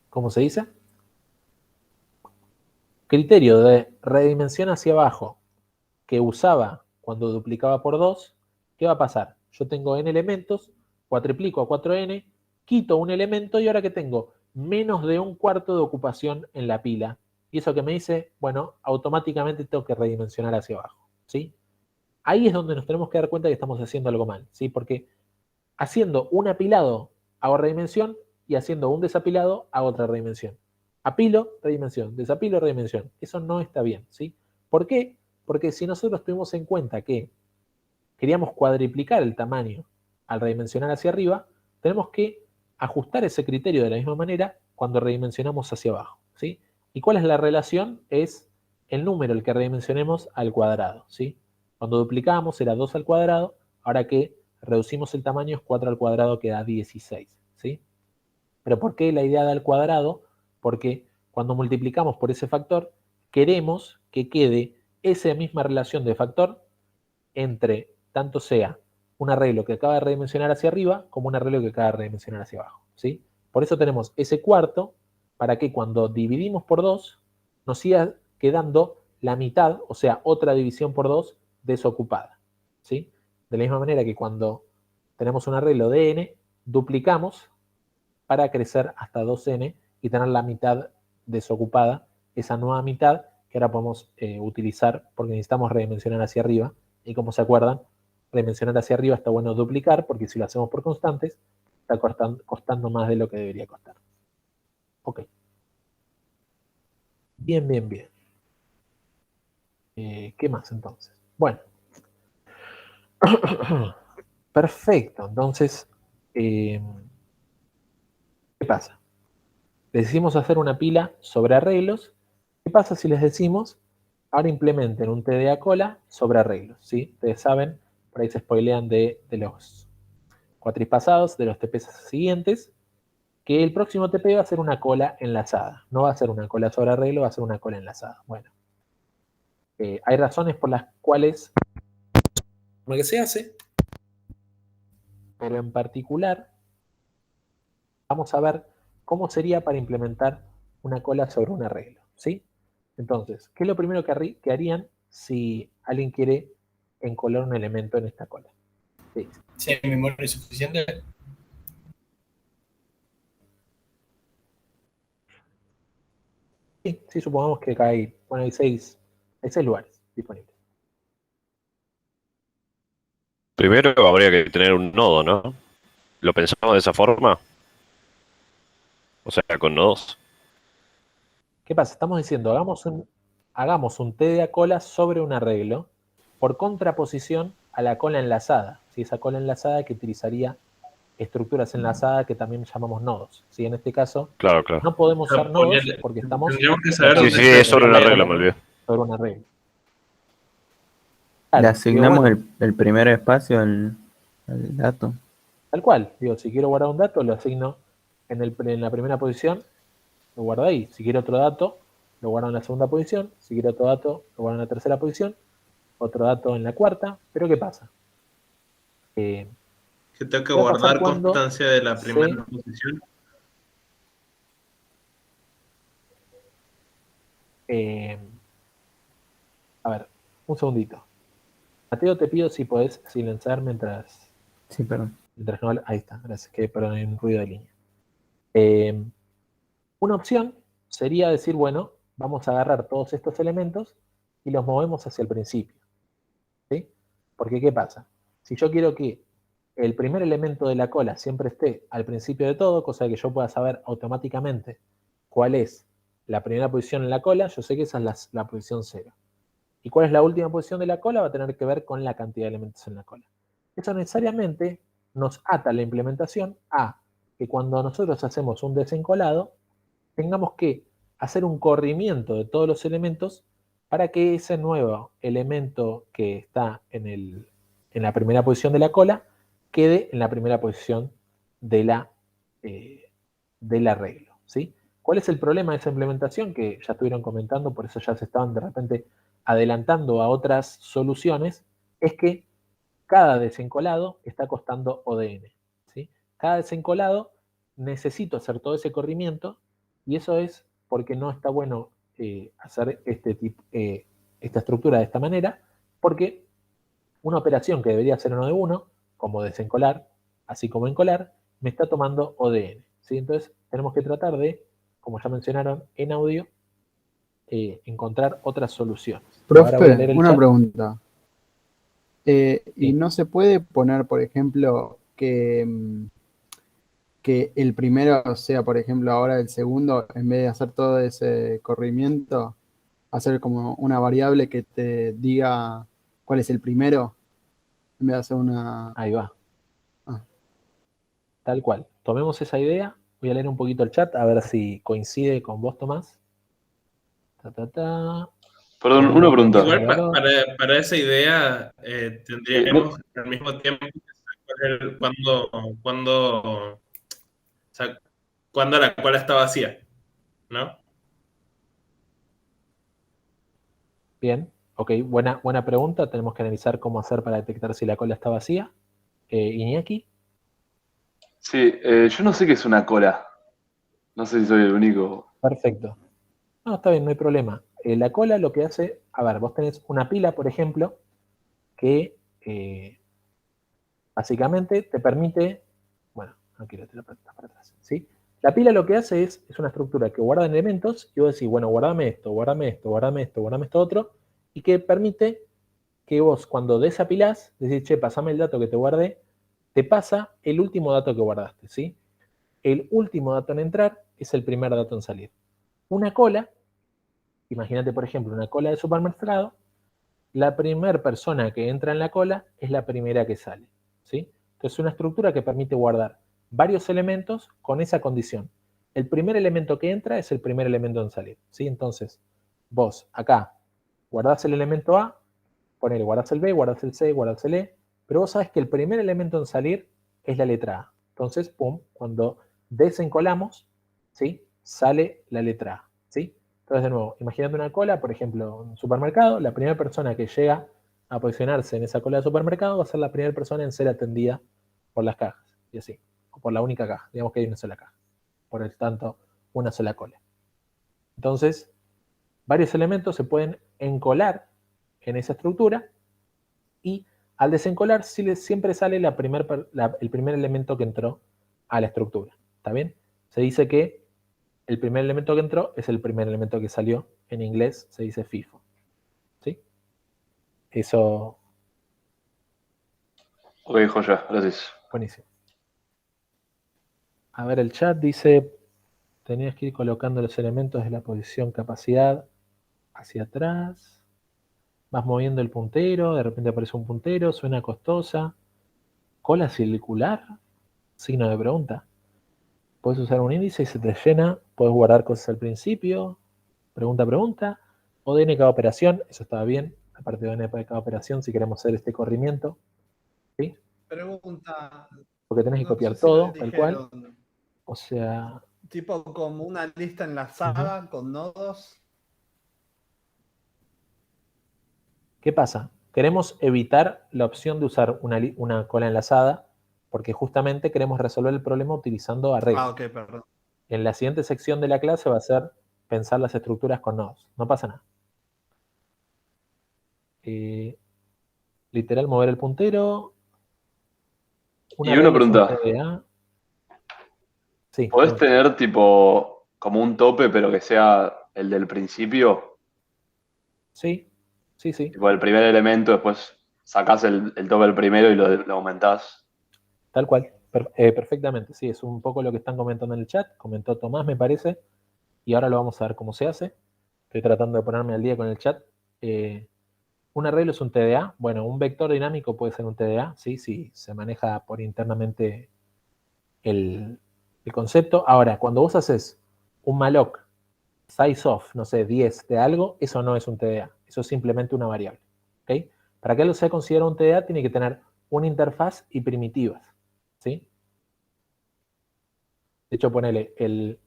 ¿cómo se dice? Criterio de redimensión hacia abajo que usaba cuando duplicaba por 2, ¿qué va a pasar? Yo tengo n elementos, cuatriplico a 4n, quito un elemento y ahora que tengo menos de 1/4 de ocupación en la pila Y eso que me dice, bueno, automáticamente tengo que redimensionar hacia abajo, ¿sí? Ahí es donde nos tenemos que dar cuenta que estamos haciendo algo mal, ¿sí? Porque haciendo un apilado hago redimensión y haciendo un desapilado hago otra redimensión. Apilo, redimensión, desapilo, redimensión. Eso no está bien, ¿sí? ¿Por qué? Porque si nosotros tuvimos en cuenta que queríamos cuadriplicar el tamaño al redimensionar hacia arriba, tenemos que ajustar ese criterio de la misma manera cuando redimensionamos hacia abajo, ¿sí? ¿Y cuál es la relación? Es el número el que redimensionemos al cuadrado, ¿sí? Cuando duplicábamos era 2 al cuadrado, ahora que reducimos el tamaño es 4 al cuadrado que da 16, ¿sí? ¿Pero por qué la idea del cuadrado? Porque cuando multiplicamos por ese factor, queremos que quede esa misma relación de factor entre tanto sea un arreglo que acaba de redimensionar hacia arriba como un arreglo que acaba de redimensionar hacia abajo, ¿sí? Por eso tenemos ese cuarto para que cuando dividimos por 2 nos siga quedando la mitad, o sea, otra división por 2 desocupada, ¿sí? De la misma manera que cuando tenemos un arreglo de n, duplicamos para crecer hasta 2n y tener la mitad desocupada, esa nueva mitad que ahora podemos utilizar porque necesitamos redimensionar hacia arriba. Y como se acuerdan, redimensionar hacia arriba está bueno duplicar porque si lo hacemos por constantes, está costando más de lo que debería costar. Ok. Bien, bien, bien. ¿Qué más entonces? Bueno. Perfecto. Entonces, ¿qué pasa? Les decimos hacer una pila sobre arreglos. ¿Qué pasa si les decimos, ahora implementen un TDA cola sobre arreglos? ¿Sí? Ustedes saben, por ahí se spoilean de los cuatripasados, de los TPs siguientes, que el próximo TP va a ser una cola enlazada. No va a ser una cola sobre arreglo, va a ser una cola enlazada. Bueno, hay razones por las cuales como que se hace, pero en particular vamos a ver cómo sería para implementar una cola sobre un arreglo, ¿sí? Entonces, ¿qué es lo primero que harían si alguien quiere encolar un elemento en esta cola? ¿Qué dice? Si hay memoria suficiente. Sí, sí, supongamos que acá hay, bueno, hay seis lugares disponibles. Primero habría que tener un nodo, ¿no? ¿Lo pensamos de esa forma? O sea, con nodos. ¿Qué pasa? Estamos diciendo, hagamos un TDA cola sobre un arreglo por contraposición a la cola enlazada. ¿Sí? Esa cola enlazada que utilizaría estructuras enlazadas que también llamamos nodos. ¿Sí? En este caso, Claro, claro. no podemos O sea, usar nodos ponele- porque estamos Tendríamos que saber Sí, dónde sí, está es sobre un el arreglo, me olvidé. sobre un arreglo. Le Claro, asignamos digo, bueno, el primer espacio al dato. tal cual. Digo, si quiero guardar un dato, lo asigno en la primera posición, lo guardo ahí. Si quiero otro dato, lo guardo en la segunda posición. Si quiero otro dato, lo guardo en la tercera posición. Otro dato en la cuarta. Pero ¿qué pasa? que tengo que ¿Qué va a pasar guardar cuando constancia de la se... primera posición? a ver, un segundito. Mateo, te pido si podés silenciar mientras Sí, perdón. no... Ahí está, gracias, que perdón, hay un ruido de línea. Una opción sería decir, bueno, vamos a agarrar todos estos elementos y los movemos hacia el principio. ¿Sí? Porque, ¿qué pasa? Si yo quiero que el primer elemento de la cola siempre esté al principio de todo, cosa que yo pueda saber automáticamente cuál es la primera posición en la cola, yo sé que esa es la posición 0. ¿Y cuál es la última posición de la cola? Va a tener que ver con la cantidad de elementos en la cola. Eso necesariamente nos ata la implementación a que cuando nosotros hacemos un desencolado, tengamos que hacer un corrimiento de todos los elementos para que ese nuevo elemento que está en la primera posición de la cola quede en la primera posición de del arreglo. ¿Sí? ¿Cuál es el problema de esa implementación? Que ya estuvieron comentando, por eso ya se estaban de repente adelantando a otras soluciones, es que cada desencolado está costando ODN. ¿Sí? Cada desencolado necesito hacer todo ese corrimiento y eso es porque no está bueno hacer esta estructura de esta manera, porque una operación que debería ser uno de uno, como desencolar, así como encolar, me está tomando ODN. ¿Sí? Entonces tenemos que tratar de, como ya mencionaron en audio, encontrar otras soluciones. Ahora voy a leer Profe, el una chat. pregunta. ¿Y Sí. no se puede poner, por ejemplo, que el primero sea, por ejemplo, ahora el segundo, en vez de hacer todo ese corrimiento, hacer como una variable que te diga cuál es el primero, en vez de hacer una... Ahí va. Ah. Tal cual. Tomemos esa idea. Voy a leer un poquito el chat a ver si coincide con vos, Tomás. Perdón, Tenemos una pregunta. Igual valor. para esa idea tendríamos al mismo tiempo que saber o sea, cuándo la cola está vacía, ¿no? Bien. Ok, buena pregunta. Tenemos que analizar cómo hacer para detectar si la cola está vacía. Iñaki. Sí, yo no sé qué es una cola. No sé si soy el único. Perfecto. No, está bien, no hay problema. La cola lo que hace, a ver, vos tenés una pila, por ejemplo, que básicamente te permite, bueno, no quiero tirar para atrás, ¿sí? La pila lo que hace es una estructura que guarda elementos y vos decís, bueno, guardame esto, guardame esto, guardame esto, guardame esto otro, y que permite que vos cuando desapilás, decís, che, pasame el dato que te guardé, te pasa el último dato que guardaste, ¿sí? El último dato en entrar es el primer dato en salir. Una cola, imagínate por ejemplo una cola de supermercado, la primera persona que entra en la cola es la primera que sale, ¿sí? Entonces es una estructura que permite guardar varios elementos con esa condición. El primer elemento que entra es el primer elemento en salir, ¿sí? Entonces, vos acá guardás el elemento A, ponele, guardás el B, guardás el C, guardás el E, pero vos sabés que el primer elemento en salir es la letra A. Entonces, pum, cuando desencolamos, ¿sí? Sale la letra A, ¿sí? Entonces, de nuevo, imagínate una cola, por ejemplo, en un supermercado, la primera persona que llega a posicionarse en esa cola de supermercado va a ser la primera persona en ser atendida por las cajas, y así, o por la única caja, digamos que hay una sola caja, por el tanto, una sola cola. Entonces, varios elementos se pueden encolar en esa estructura y al desencolar siempre sale el primer elemento que entró a la estructura. ¿Está bien? Se dice que el primer elemento que entró es el primer elemento que salió. En inglés se dice FIFO. ¿Sí? Eso, Ok, joya, gracias. buenísimo. A ver, el chat dice, tenías que ir colocando los elementos de la posición capacidad hacia atrás. Vas moviendo el puntero, de repente aparece un puntero, suena costosa. Cola circular, signo de pregunta. Puedes usar un índice y se te llena, puedes guardar cosas al principio, pregunta, o DNK operación, eso estaba bien, aparte de DNK operación, si queremos hacer este corrimiento, ¿sí? Pregunta, Porque tenés que no copiar sé si lo todo, tal cual, dijeron, o sea, tipo como una lista enlazada con nodos. ¿qué pasa? Queremos evitar la opción de usar una cola enlazada, porque justamente queremos resolver el problema utilizando arreglos. Ah, ok, perdón. En la siguiente sección de la clase va a ser pensar las estructuras con nodos, no pasa nada. Literal, mover el puntero. Un Y una arreglo es un pregunta. TDA. Sí, ¿Podés pregunta. tener tipo como un tope, pero que sea el del principio? Sí, sí, sí. Tipo el primer elemento, después sacás el tope del primero y lo aumentás. Tal cual. Perfectamente. Sí, es un poco lo que están comentando en el chat. Comentó Tomás, me parece. Y ahora lo vamos a ver cómo se hace. Estoy tratando de ponerme al día con el chat. Un arreglo es un TDA. Bueno, un vector dinámico puede ser un TDA. Sí, sí, se maneja por internamente el concepto. Ahora, cuando vos haces un malloc size of, no sé, 10 de algo, eso no es un TDA, eso es simplemente una variable. ¿Okay? Para que algo sea considerado un TDA, tiene que tener una interfaz y primitivas. ¿Sí? De hecho, ponele, el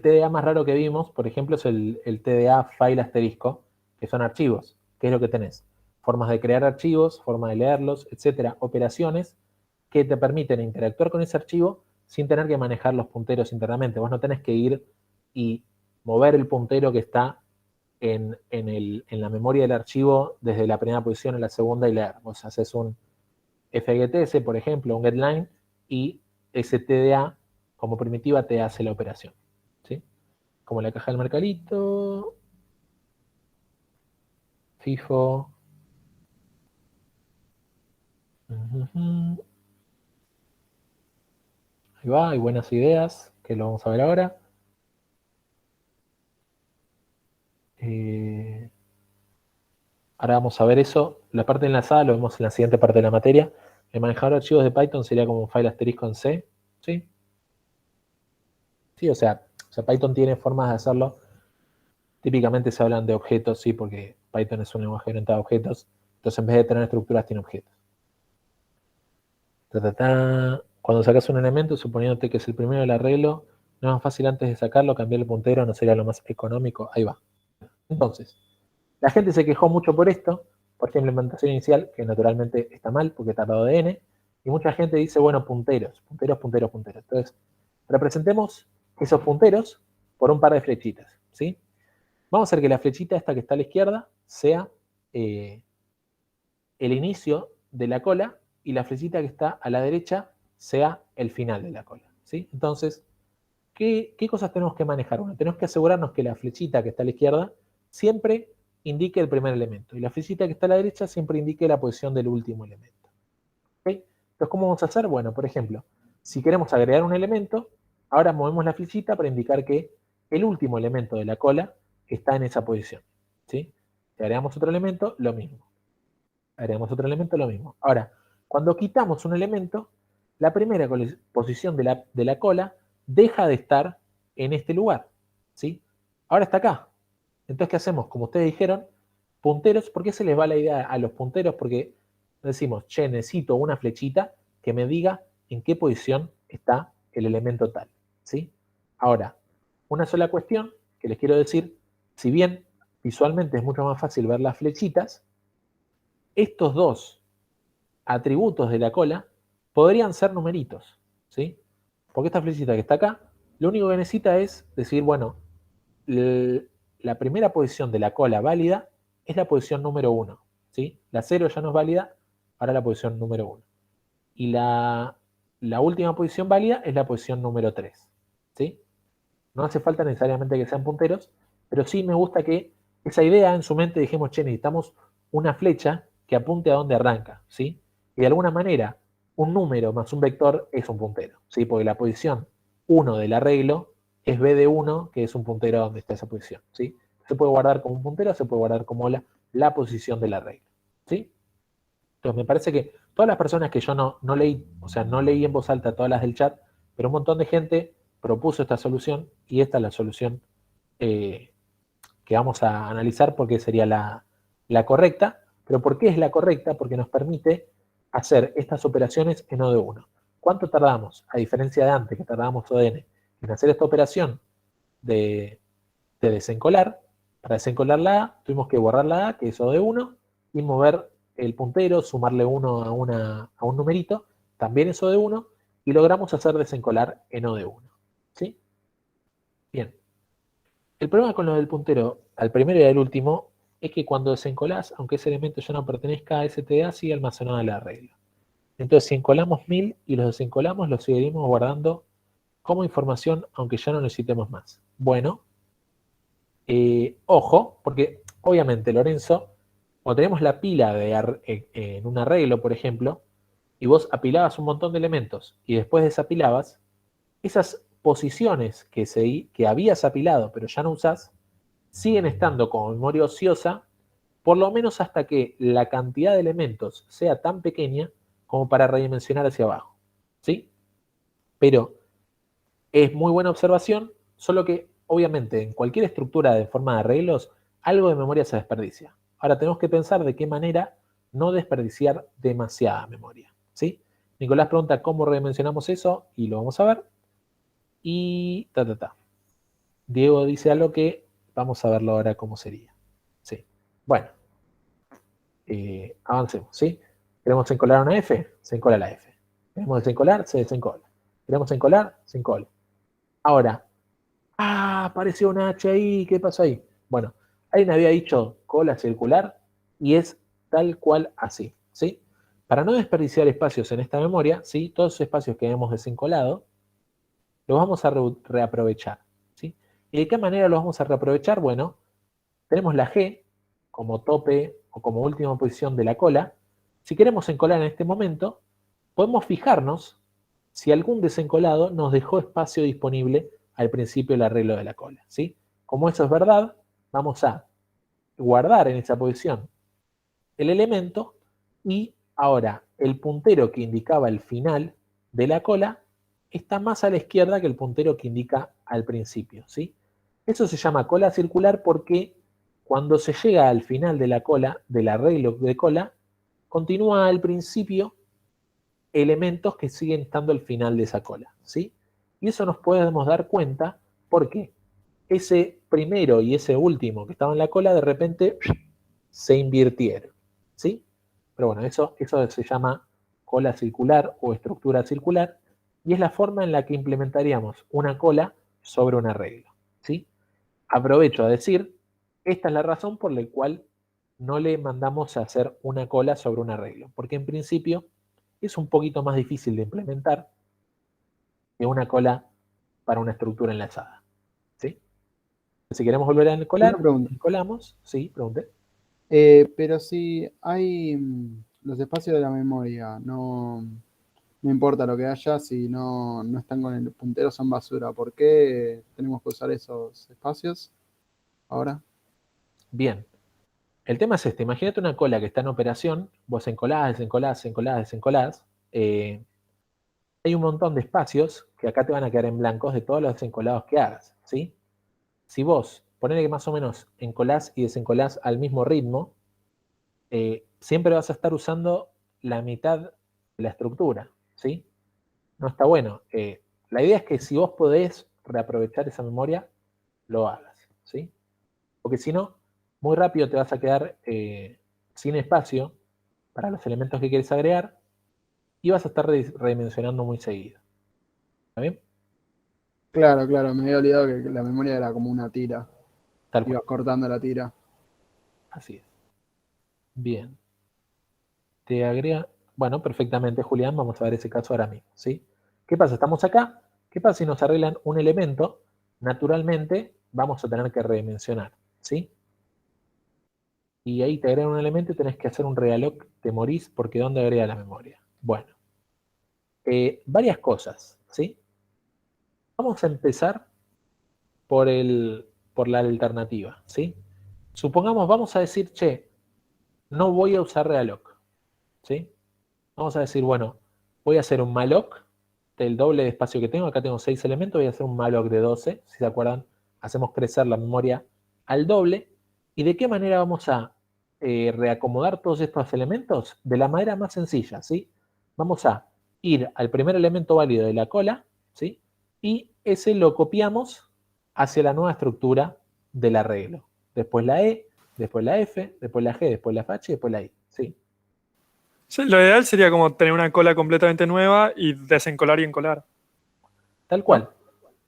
TDA más raro que vimos, por ejemplo, es el TDA file asterisco, que son archivos. ¿Qué es lo que tenés? Formas de crear archivos, formas de leerlos, etcétera, operaciones que te permiten interactuar con ese archivo sin tener que manejar los punteros internamente. Vos no tenés que ir y mover el puntero que está en la memoria del archivo desde la primera posición a la segunda y leer. Vos haces un FGTS, por ejemplo, un getLine, y ese TDA como primitiva te hace la operación. ¿Sí? Como la caja del mercadito. FIFO. Ujú. Ahí va, hay buenas ideas, que lo vamos a ver ahora. Ahora vamos a ver eso. La parte enlazada lo vemos en la siguiente parte de la materia. El manejador de archivos de Python sería como un file asterisco en C. ¿Sí? Sí, o sea, Python tiene formas de hacerlo. Típicamente se hablan de objetos, sí, porque Python es un lenguaje orientado a objetos. Entonces, en vez de tener estructuras, tiene objetos. Cuando sacas un elemento, suponiéndote que es el primero del arreglo, no es más fácil antes de sacarlo, cambiar el puntero, no sería lo más económico. Ahí va. Entonces, la gente se quejó mucho por esto, por esta implementación inicial, que naturalmente está mal porque tardó de n, y mucha gente dice, bueno, punteros. Entonces, representemos esos punteros por un par de flechitas, ¿sí? Vamos a hacer que la flechita esta que está a la izquierda sea el inicio de la cola y la flechita que está a la derecha sea el final de la cola, ¿sí? Entonces, ¿qué cosas tenemos que manejar? Bueno, tenemos que asegurarnos que la flechita que está a la izquierda siempre indique el primer elemento y la flechita que está a la derecha siempre indique la posición del último elemento. ¿Okay? Entonces, ¿cómo vamos a hacer? Bueno, por ejemplo, si queremos agregar un elemento, ahora movemos la flechita para indicar que el último elemento de la cola está en esa posición. ¿Sí? Si agregamos otro elemento, lo mismo. Agregamos otro elemento, lo mismo. Ahora, cuando quitamos un elemento, la primera posición de la cola deja de estar en este lugar. ¿Sí? Ahora está acá. Entonces, ¿qué hacemos? Como ustedes dijeron, punteros. ¿Por qué se les va la idea a los punteros? Porque decimos, che, necesito una flechita que me diga en qué posición está el elemento tal. ¿Sí? Ahora, una sola cuestión que les quiero decir, si bien visualmente es mucho más fácil ver las flechitas, estos dos atributos de la cola podrían ser numeritos, ¿sí? Porque esta flechita que está acá, lo único que necesita es decir, bueno, la primera posición de la cola válida es la posición número 1, ¿sí? La 0 ya no es válida, ahora la posición número 1. Y la última posición válida es la posición número 3, ¿sí? No hace falta necesariamente que sean punteros, pero sí me gusta que esa idea en su mente dijimos, che, necesitamos una flecha que apunte a donde arranca, ¿sí? Y de alguna manera, un número más un vector es un puntero, ¿sí? Porque la posición 1 del arreglo es b de 1, que es un puntero a donde está esa posición, ¿sí? Se puede guardar como un puntero, se puede guardar como la posición del arreglo, ¿sí? Entonces me parece que todas las personas que yo no leí, o sea, no leí en voz alta todas las del chat, pero un montón de gente propuso esta solución y esta es la solución que vamos a analizar porque sería la correcta. Pero ¿por qué es la correcta? Porque nos permite hacer estas operaciones en O de 1. ¿Cuánto tardamos? A diferencia de antes, que tardábamos O de n, en hacer esta operación de desencolar. Para desencolar la A, tuvimos que borrar la A, que es O de 1, y mover el puntero, sumarle 1 a un numerito, también es O de 1, y logramos hacer desencolar en O de 1. ¿Sí? Bien. El problema con lo del puntero al primero y al último es que cuando desencolás, aunque ese elemento ya no pertenezca a STDA, sigue almacenado en la regla. Entonces, si encolamos 1000 y los desencolamos, los seguiremos guardando como información, aunque ya no necesitemos más. Bueno, ojo, porque obviamente, Lorenzo, cuando tenemos la pila en un arreglo, por ejemplo, y vos apilabas un montón de elementos y después desapilabas, esas posiciones que habías apilado pero ya no usás, siguen estando como memoria ociosa, por lo menos hasta que la cantidad de elementos sea tan pequeña como para redimensionar hacia abajo. ¿Sí? Pero es muy buena observación, solo que obviamente en cualquier estructura de forma de arreglos, algo de memoria se desperdicia. Ahora tenemos que pensar de qué manera no desperdiciar demasiada memoria. ¿Sí? Nicolás pregunta cómo redimensionamos eso y lo vamos a ver. Y Diego dice algo que vamos a verlo ahora cómo sería. Sí. Bueno, avancemos, ¿sí? ¿Queremos encolar una F? Se encola la F. ¿Queremos desencolar? Se desencola. ¿Queremos encolar? Se encola. Ahora, apareció una H ahí, ¿qué pasó ahí? Bueno, alguien había dicho cola circular y es tal cual así, ¿sí? Para no desperdiciar espacios en esta memoria, ¿sí? Todos esos espacios que hemos desencolado, los vamos a reaprovechar, ¿sí? ¿Y de qué manera los vamos a reaprovechar? Bueno, tenemos la G como tope o como última posición de la cola, si queremos encolar en este momento, podemos fijarnos si algún desencolado nos dejó espacio disponible al principio del arreglo de la cola, ¿sí? Como eso es verdad, vamos a guardar en esa posición el elemento y ahora el puntero que indicaba el final de la cola está más a la izquierda que el puntero que indica al principio, ¿sí? Eso se llama cola circular porque cuando se llega al final de la cola, del arreglo de cola, continúa al principio elementos que siguen estando al final de esa cola, ¿sí? Y eso nos podemos dar cuenta porque ese primero y ese último que estaba en la cola de repente se invirtieron, ¿sí? Pero bueno, eso se llama cola circular o estructura circular y es la forma en la que implementaríamos una cola sobre un arreglo, ¿sí? Aprovecho a decir, esta es la razón por la cual no le mandamos a hacer una cola sobre un arreglo, porque en principio es un poquito más difícil de implementar que una cola para una estructura enlazada, ¿sí? Si queremos volver a encolar, Una pregunta. encolamos, sí, pregunte. Pero si hay los espacios de la memoria, no importa lo que haya, si no están con el puntero, son basura. ¿Por qué tenemos que usar esos espacios ahora? Bien, el tema es este, imagínate una cola que está en operación, vos encolás, desencolás, encolás, desencolás, hay un montón de espacios que acá te van a quedar en blancos de todos los desencolados que hagas, ¿sí? Si vos, ponele que más o menos encolás y desencolás al mismo ritmo, siempre vas a estar usando la mitad de la estructura, ¿sí? No está bueno. La idea es que si vos podés reaprovechar esa memoria, lo hagas, ¿sí? Porque si no, muy rápido te vas a quedar sin espacio para los elementos que quieres agregar y vas a estar redimensionando muy seguido. ¿Está bien? Claro, me había olvidado que la memoria era como una tira. Tal cual. Ibas cortando la tira. Así es. Bien. Te agrega. Bueno, perfectamente, Julián. Vamos a ver ese caso ahora mismo, ¿sí? ¿Qué pasa? Estamos acá. ¿Qué pasa si nos arreglan un elemento? Naturalmente vamos a tener que redimensionar, ¿sí? Y ahí te agregan un elemento y tenés que hacer un realoc, te morís porque ¿dónde agrega la memoria? Bueno, varias cosas, ¿sí? Vamos a empezar por la alternativa, ¿sí? Supongamos, vamos a decir, che, no voy a usar realoc, ¿sí? Vamos a decir, bueno, voy a hacer un malloc del doble de espacio que tengo, acá tengo 6 elementos, voy a hacer un malloc de 12, si se acuerdan, hacemos crecer la memoria al doble, ¿y de qué manera vamos a reacomodar todos estos elementos? De la manera más sencilla, ¿sí? Vamos a ir al primer elemento válido de la cola, ¿sí? Y ese lo copiamos hacia la nueva estructura del arreglo. Después la E, después la F, después la G, después la H y después la I, ¿sí? Sí, lo ideal sería como tener una cola completamente nueva y desencolar y encolar. Tal cual.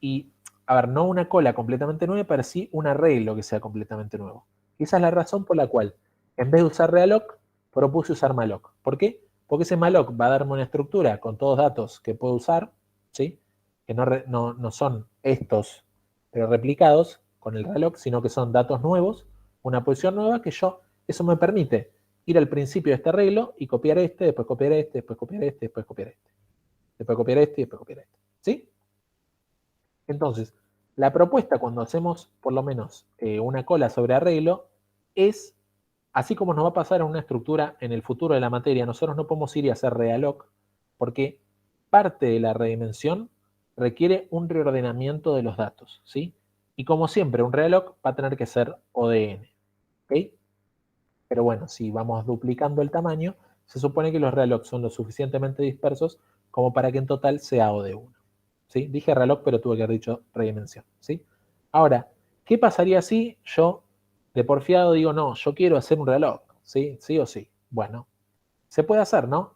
Y, a ver, no una cola completamente nueva, pero sí un arreglo que sea completamente nuevo. Y esa es la razón por la cual, en vez de usar realoc, propuse usar malloc. ¿Por qué? Porque ese malloc va a darme una estructura con todos datos que puedo usar, ¿sí? Que no son estos, pero replicados con el realoc, sino que son datos nuevos, una posición nueva que eso me permite ir al principio de este arreglo y copiar este, después copiar este, después copiar este, después copiar este. Después copiar este y después copiar este. ¿Sí? Entonces, la propuesta cuando hacemos por lo menos una cola sobre arreglo es, así como nos va a pasar en una estructura en el futuro de la materia, nosotros no podemos ir y hacer realoc porque parte de la redimensión requiere un reordenamiento de los datos, ¿sí? Y como siempre, un realoc va a tener que ser ODN, ¿ok? Pero bueno, si vamos duplicando el tamaño, se supone que los realocs son lo suficientemente dispersos como para que en total sea O de 1. ¿Sí? Dije reloj, pero tuve que haber dicho redimensión, ¿sí? Ahora, ¿qué pasaría si yo de porfiado digo, no, yo quiero hacer un reloj, ¿sí? ¿Sí o sí? Bueno, se puede hacer, ¿no?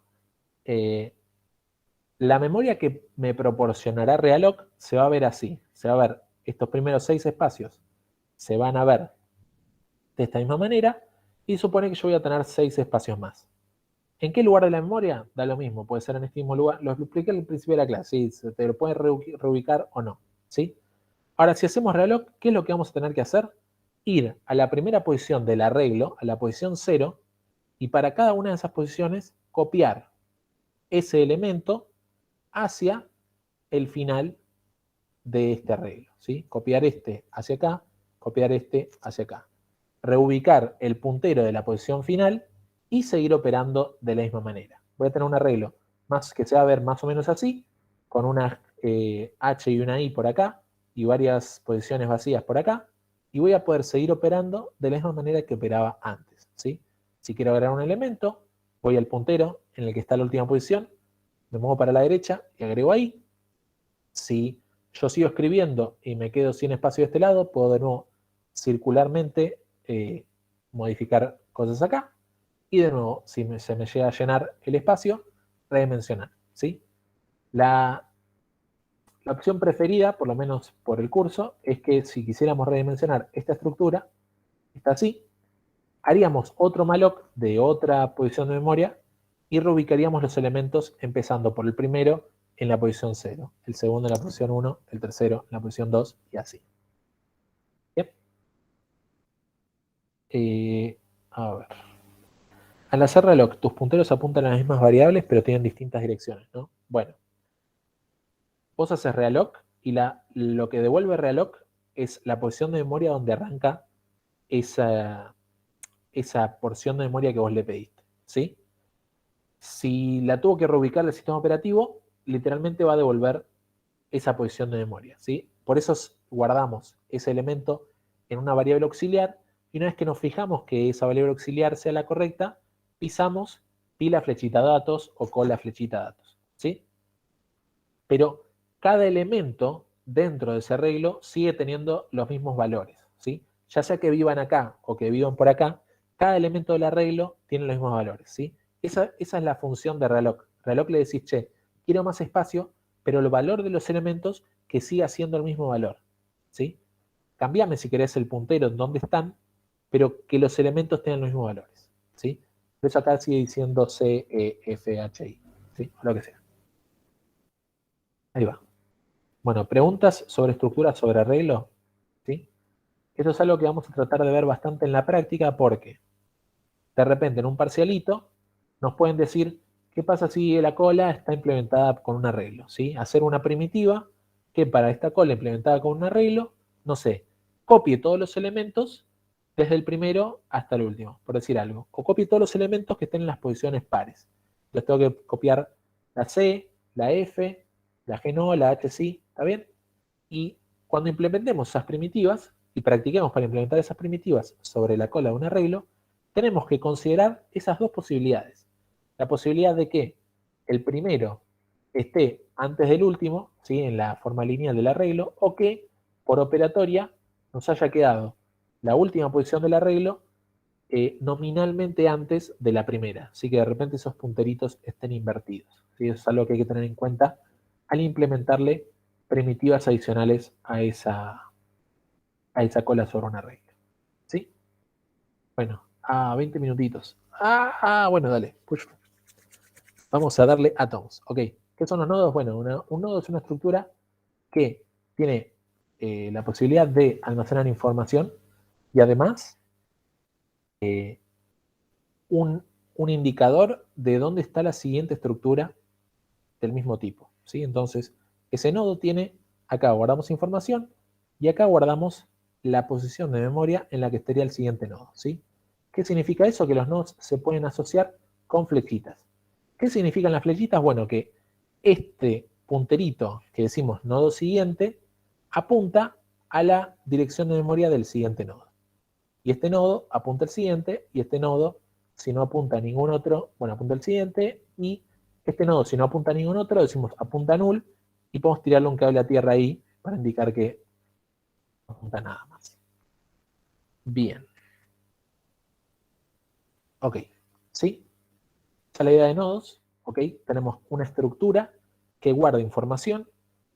La memoria que me proporcionará Realoc se va a ver así. Se va a ver estos primeros 6 espacios. Se van a ver de esta misma manera y supone que yo voy a tener 6 espacios más. ¿En qué lugar de la memoria? Da lo mismo, puede ser en este mismo lugar. Lo expliqué al principio de la clase, ¿sí? Te lo pueden reubicar o no, ¿sí? Ahora, si hacemos realoc, ¿qué es lo que vamos a tener que hacer? ir a la primera posición del arreglo, a la posición 0, y para cada una de esas posiciones copiar ese elemento hacia el final de este arreglo, ¿sí? Copiar este hacia acá, copiar este hacia acá. Reubicar el puntero de la posición final y seguir operando de la misma manera. Voy a tener un arreglo que se va a ver más o menos así, con una H y una I por acá, y varias posiciones vacías por acá, y voy a poder seguir operando de la misma manera que operaba antes, ¿sí? Si quiero agregar un elemento, voy al puntero en el que está la última posición, me muevo para la derecha y agrego ahí. Si yo sigo escribiendo y me quedo sin espacio de este lado, puedo de nuevo circularmente modificar cosas acá. Y de nuevo, si se me llega a llenar el espacio, redimensionar, ¿sí? La opción preferida, por lo menos por el curso, es que si quisiéramos redimensionar esta estructura, está así, haríamos otro malloc de otra posición de memoria y reubicaríamos los elementos empezando por el primero en la posición 0, el segundo en la posición 1, el tercero en la posición 2 y así. Bien. A ver. Al hacer reloj, tus punteros apuntan a las mismas variables, pero tienen distintas direcciones, ¿no? Bueno. Vos haces realloc y lo que devuelve realloc es la posición de memoria donde arranca esa porción de memoria que vos le pediste, ¿sí? Si la tuvo que reubicar el sistema operativo, literalmente va a devolver esa posición de memoria, ¿sí? Por eso guardamos ese elemento en una variable auxiliar y una vez que nos fijamos que esa variable auxiliar sea la correcta, pisamos pila flechita datos o cola flechita datos, ¿sí? Pero cada elemento dentro de ese arreglo sigue teniendo los mismos valores, ¿sí? Ya sea que vivan acá o que vivan por acá, cada elemento del arreglo tiene los mismos valores, ¿sí? Esa es la función de reloj. Reloj le decís, che, quiero más espacio, pero el valor de los elementos que siga siendo el mismo valor, ¿sí? Cambiame si querés el puntero en donde están, pero que los elementos tengan los mismos valores, ¿sí? Por eso acá sigue diciendo C, E, F, H, I, ¿sí? O lo que sea. Ahí va. Bueno, preguntas sobre estructuras sobre arreglo, ¿sí? Eso es algo que vamos a tratar de ver bastante en la práctica porque de repente en un parcialito nos pueden decir qué pasa si la cola está implementada con un arreglo, ¿sí? Hacer una primitiva que para esta cola implementada con un arreglo, no sé, copie todos los elementos desde el primero hasta el último, por decir algo. O copie todos los elementos que estén en las posiciones pares. Los tengo que copiar la C, la F, la G no, la H sí, ¿está bien? Y cuando implementemos esas primitivas y practiquemos para implementar esas primitivas sobre la cola de un arreglo, tenemos que considerar esas dos posibilidades. La posibilidad de que el primero esté antes del último, ¿sí? En la forma lineal del arreglo, o que por operatoria nos haya quedado la última posición del arreglo nominalmente antes de la primera. Así que de repente esos punteritos estén invertidos, ¿sí? Eso es algo que hay que tener en cuenta al implementarle primitivas adicionales a esa cola sobre un arreglo. ¿Sí? Bueno, 20 minutitos. Bueno, dale. Push. Vamos a darle atoms. Ok. ¿Qué son los nodos? Bueno, un nodo es una estructura que tiene la posibilidad de almacenar información y además un indicador de dónde está la siguiente estructura del mismo tipo, ¿sí? Entonces, ese nodo tiene, acá guardamos información y acá guardamos la posición de memoria en la que estaría el siguiente nodo, ¿sí? ¿Qué significa eso? Que los nodos se pueden asociar con flechitas. ¿Qué significan las flechitas? Bueno, que este punterito que decimos nodo siguiente apunta a la dirección de memoria del siguiente nodo. Y este nodo apunta al siguiente, y este nodo, si no apunta a ningún otro, bueno, apunta al siguiente, y este nodo, si no apunta a ningún otro, decimos apunta a null, y podemos tirarle un cable a tierra ahí para indicar que no apunta nada más. Bien. Ok, ¿sí? Esa es la idea de nodos, ok. Tenemos una estructura que guarda información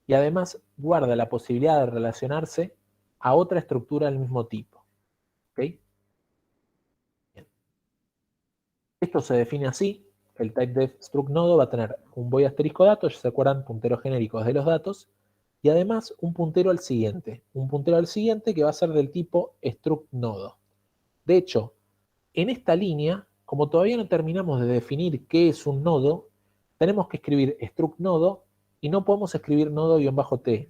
y además guarda la posibilidad de relacionarse a otra estructura del mismo tipo, ok. Bien. Esto se define así. El typedef struct nodo va a tener un void asterisco datos, ya se acuerdan, punteros genéricos de los datos, y además un puntero al siguiente. Un puntero al siguiente que va a ser del tipo struct nodo. De hecho, en esta línea, como todavía no terminamos de definir qué es un nodo, tenemos que escribir struct nodo y no podemos escribir nodo-t,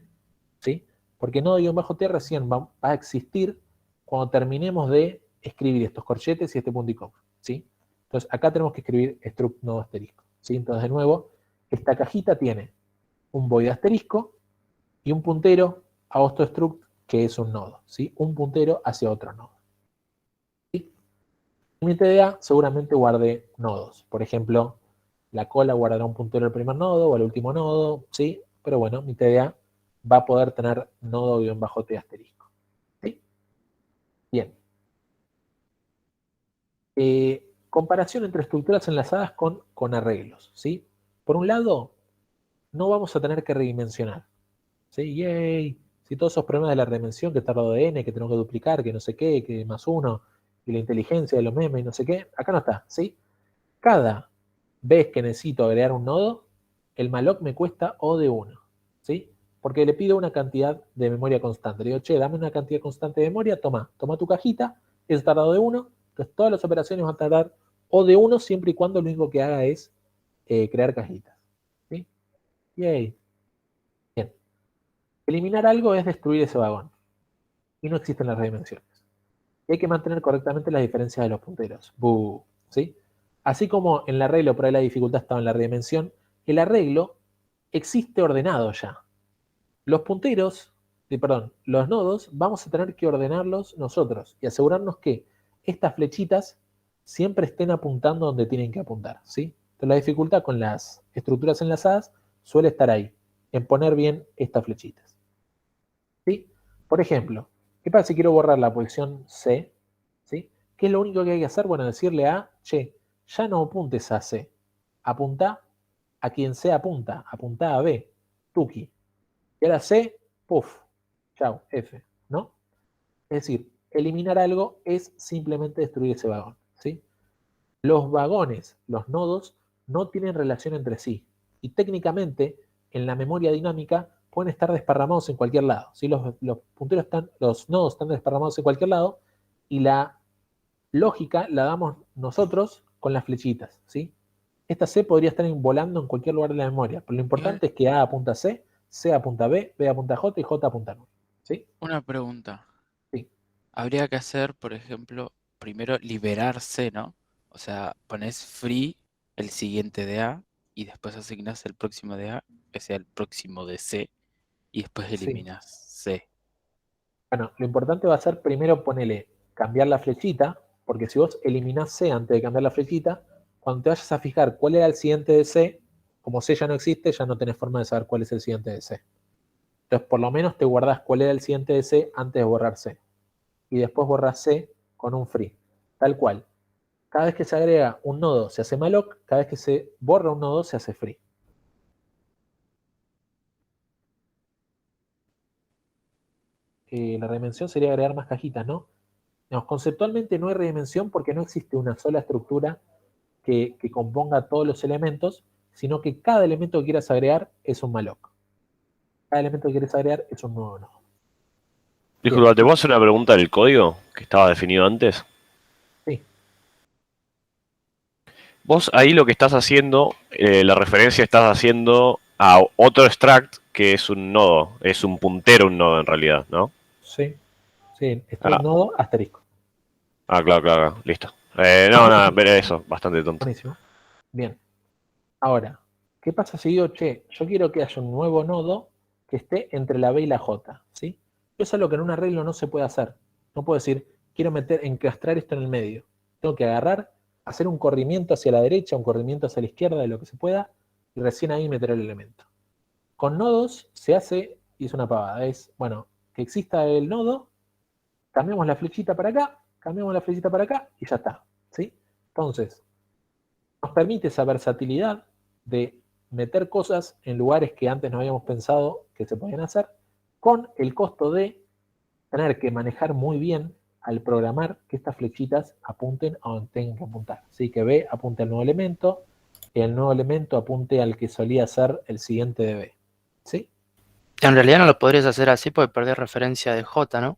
¿sí? Porque nodo-t recién va a existir cuando terminemos de escribir estos corchetes y este punto y coma, ¿sí? Entonces acá tenemos que escribir struct nodo asterisco, ¿sí? Entonces de nuevo, esta cajita tiene un void asterisco y un puntero a otro struct que es un nodo, ¿sí? Un puntero hacia otro nodo. ¿Sí? Mi TDA seguramente guarde nodos. Por ejemplo, la cola guardará un puntero al primer nodo o al último nodo, ¿sí? Pero bueno, mi TDA va a poder tener nodo-t asterisco. ¿Sí? Bien. Comparación entre estructuras enlazadas con arreglos, ¿sí? Por un lado, no vamos a tener que redimensionar, ¿sí? ¡Yay! Si todos esos problemas de la redimensión, que tarda n, que tenemos que duplicar, que no sé qué, que más uno, y la inteligencia de los memes y no sé qué, acá no está, ¿sí? Cada vez que necesito agregar un nodo, el malloc me cuesta O de 1, ¿sí? Porque le pido una cantidad de memoria constante. Le digo, che, dame una cantidad constante de memoria, toma tu cajita, eso tarda O de 1, entonces todas las operaciones van a tardar O de 1 siempre y cuando lo único que haga es crear cajitas, ¿sí? Yay. Bien. Eliminar algo es destruir ese vagón. Y no existen las redimensiones. Y hay que mantener correctamente las diferencias de los punteros. ¡Bú! ¿Sí? Así como en el arreglo por ahí la dificultad estaba en la redimensión, el arreglo existe ordenado ya. Los punteros, los nodos, vamos a tener que ordenarlos nosotros y asegurarnos que estas flechitas siempre estén apuntando donde tienen que apuntar, ¿sí? Entonces la dificultad con las estructuras enlazadas suele estar ahí, en poner bien estas flechitas, ¿sí? Por ejemplo, ¿qué pasa si quiero borrar la posición C? ¿Sí? ¿Qué es lo único que hay que hacer? Bueno, decirle a, che, ya no apuntes a C, apunta a quien C apunta a B, Tuki. Y ahora C, puff, chau, F, ¿no? Es decir, eliminar algo es simplemente destruir ese vagón, ¿sí? Los vagones, los nodos, no tienen relación entre sí. Y técnicamente, en la memoria dinámica, pueden estar desparramados en cualquier lado, ¿sí? Los nodos están desparramados en cualquier lado y la lógica la damos nosotros con las flechitas, ¿sí? Esta C podría estar volando en cualquier lugar de la memoria, pero lo importante es que A apunta a C, C apunta a B, B apunta a J y J apunta a 9, ¿sí? Una pregunta. Sí. Habría que hacer, por ejemplo, primero liberar C, ¿no? O sea, pones free el siguiente de A y después asignas el próximo de A, que sea el próximo de C, y después Sí. eliminas C. Bueno, lo importante va a ser primero cambiar la flechita, porque si vos eliminás C antes de cambiar la flechita, cuando te vayas a fijar cuál era el siguiente de C, como C ya no existe, ya no tenés forma de saber cuál es el siguiente de C. Entonces, por lo menos te guardás cuál era el siguiente de C antes de borrar C. Y después borrás C con un free. Tal cual. Cada vez que se agrega un nodo se hace malloc, cada vez que se borra un nodo se hace free. La redimensión sería agregar más cajitas, ¿no? Digamos, conceptualmente no hay redimensión porque no existe una sola estructura que componga todos los elementos, sino que cada elemento que quieras agregar es un malloc. Cada elemento que quieres agregar es un nuevo nodo. Disculpa, ¿te puedo hacer una pregunta del código que estaba definido antes? Sí. Vos ahí lo que estás haciendo, la referencia estás haciendo a otro extract que es un nodo, es un puntero un nodo en realidad, ¿no? Sí. Sí, estoy en nodo asterisco. Ah, claro, listo. No, pero eso, bastante tonto. Buenísimo. Bien. Ahora, ¿qué pasa si digo, che, yo quiero que haya un nuevo nodo que esté entre la B y la J, ¿sí? Eso es lo que en un arreglo no se puede hacer. No puedo decir, quiero encastrar esto en el medio. Tengo que agarrar, hacer un corrimiento hacia la derecha, un corrimiento hacia la izquierda, de lo que se pueda, y recién ahí meter el elemento. Con nodos se hace, y es una pavada, es, bueno, que exista el nodo, cambiamos la flechita para acá, cambiamos la flechita para acá, y ya está, ¿sí? Entonces, nos permite esa versatilidad de meter cosas en lugares que antes no habíamos pensado que se podían hacer, con el costo de tener que manejar muy bien al programar que estas flechitas apunten a donde tengan que apuntar. Así que B apunte al nuevo elemento, y el nuevo elemento apunte al que solía ser el siguiente de B. ¿Sí? En realidad no lo podrías hacer así porque perdés referencia de J, ¿no?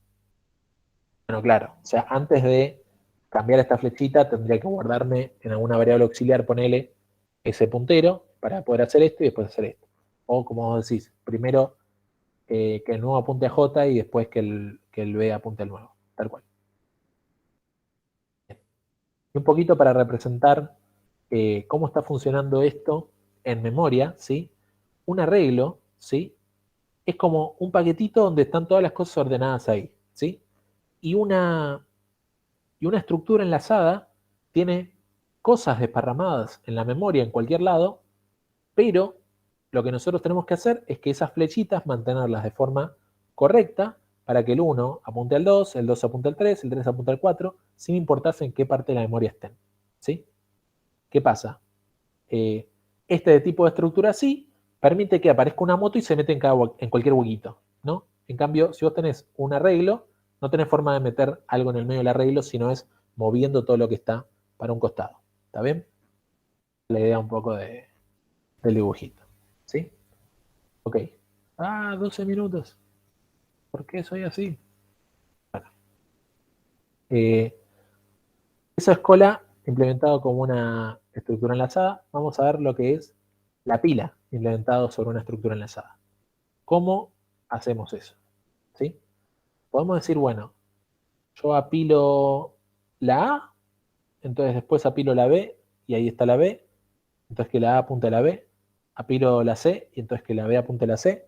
Bueno, claro, o sea, antes de cambiar esta flechita tendría que guardarme en alguna variable auxiliar, ponele ese puntero para poder hacer esto y después hacer esto. O como vos decís, primero que el nuevo apunte a J y después que el B apunte al nuevo, tal cual. Y un poquito para representar cómo está funcionando esto en memoria, ¿sí? Un arreglo, ¿sí? Es como un paquetito donde están todas las cosas ordenadas ahí, ¿sí? Y una estructura enlazada tiene cosas desparramadas en la memoria en cualquier lado, pero lo que nosotros tenemos que hacer es que esas flechitas mantenerlas de forma correcta para que el 1 apunte al 2, el 2 apunte al 3, el 3 apunte al 4, sin importarse en qué parte de la memoria estén, ¿sí? ¿Qué pasa? Este tipo de estructura así permite que aparezca una moto y se mete en cualquier huequito, ¿no? En cambio, si vos tenés un arreglo, no tenés forma de meter algo en el medio del arreglo, sino es moviendo todo lo que está para un costado. ¿Está bien? La idea un poco del dibujito. ¿Sí? Ok. 12 minutos. ¿Por qué soy así? Bueno. Eso es cola implementado como una estructura enlazada. Vamos a ver lo que es la pila implementado sobre una estructura enlazada. ¿Cómo hacemos eso? ¿Sí? Podemos decir, bueno, yo apilo la A, entonces después apilo la B, y ahí está la B, entonces que la A apunte a la B, apilo la C, y entonces que la B apunte a la C,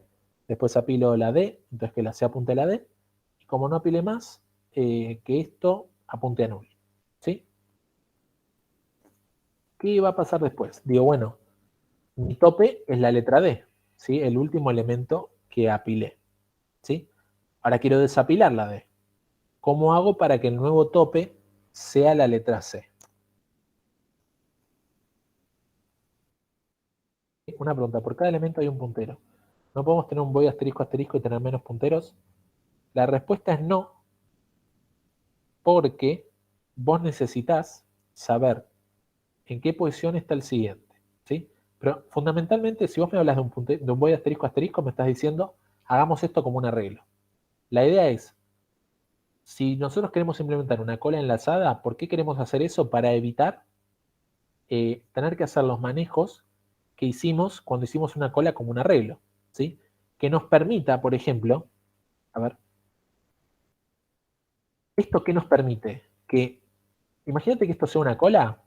después apilo la D, entonces que la C apunte a la D, y como no apile más, que esto apunte a null. ¿Sí? ¿Qué va a pasar después? Digo, bueno, mi tope es la letra D, ¿sí? El último elemento que apilé, ¿sí? Ahora quiero desapilar la D. ¿Cómo hago para que el nuevo tope sea la letra C? Una pregunta, por cada elemento hay un puntero. ¿No podemos tener un void asterisco asterisco y tener menos punteros? La respuesta es no, porque vos necesitas saber en qué posición está el siguiente, ¿sí? Pero fundamentalmente, si vos me hablas de un void asterisco asterisco, me estás diciendo, hagamos esto como un arreglo. La idea es, si nosotros queremos implementar una cola enlazada, ¿por qué queremos hacer eso? Para evitar tener que hacer los manejos que hicimos cuando hicimos una cola como un arreglo, ¿sí? Que nos permita, por ejemplo, a ver, ¿esto qué nos permite? Que, imagínate que esto sea una cola,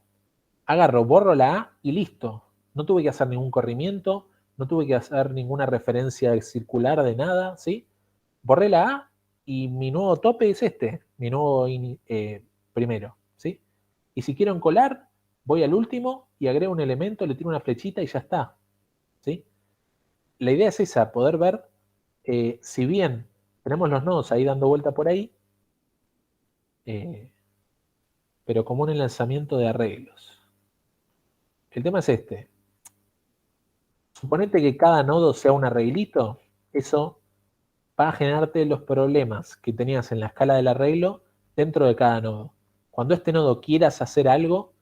agarro, borro la A y listo. No tuve que hacer ningún corrimiento, no tuve que hacer ninguna referencia circular de nada, ¿sí? Borré la A y mi nuevo tope es este, mi nuevo primero, ¿sí? Y si quiero encolar, voy al último y agrego un elemento, le tiro una flechita y ya está, ¿sí? La idea es esa, poder ver, si bien tenemos los nodos ahí dando vuelta por ahí, pero como un lanzamiento de arreglos. El tema es este. Suponete que cada nodo sea un arreglito, eso va a generarte los problemas que tenías en la escala del arreglo dentro de cada nodo. Cuando este nodo quieras hacer algo,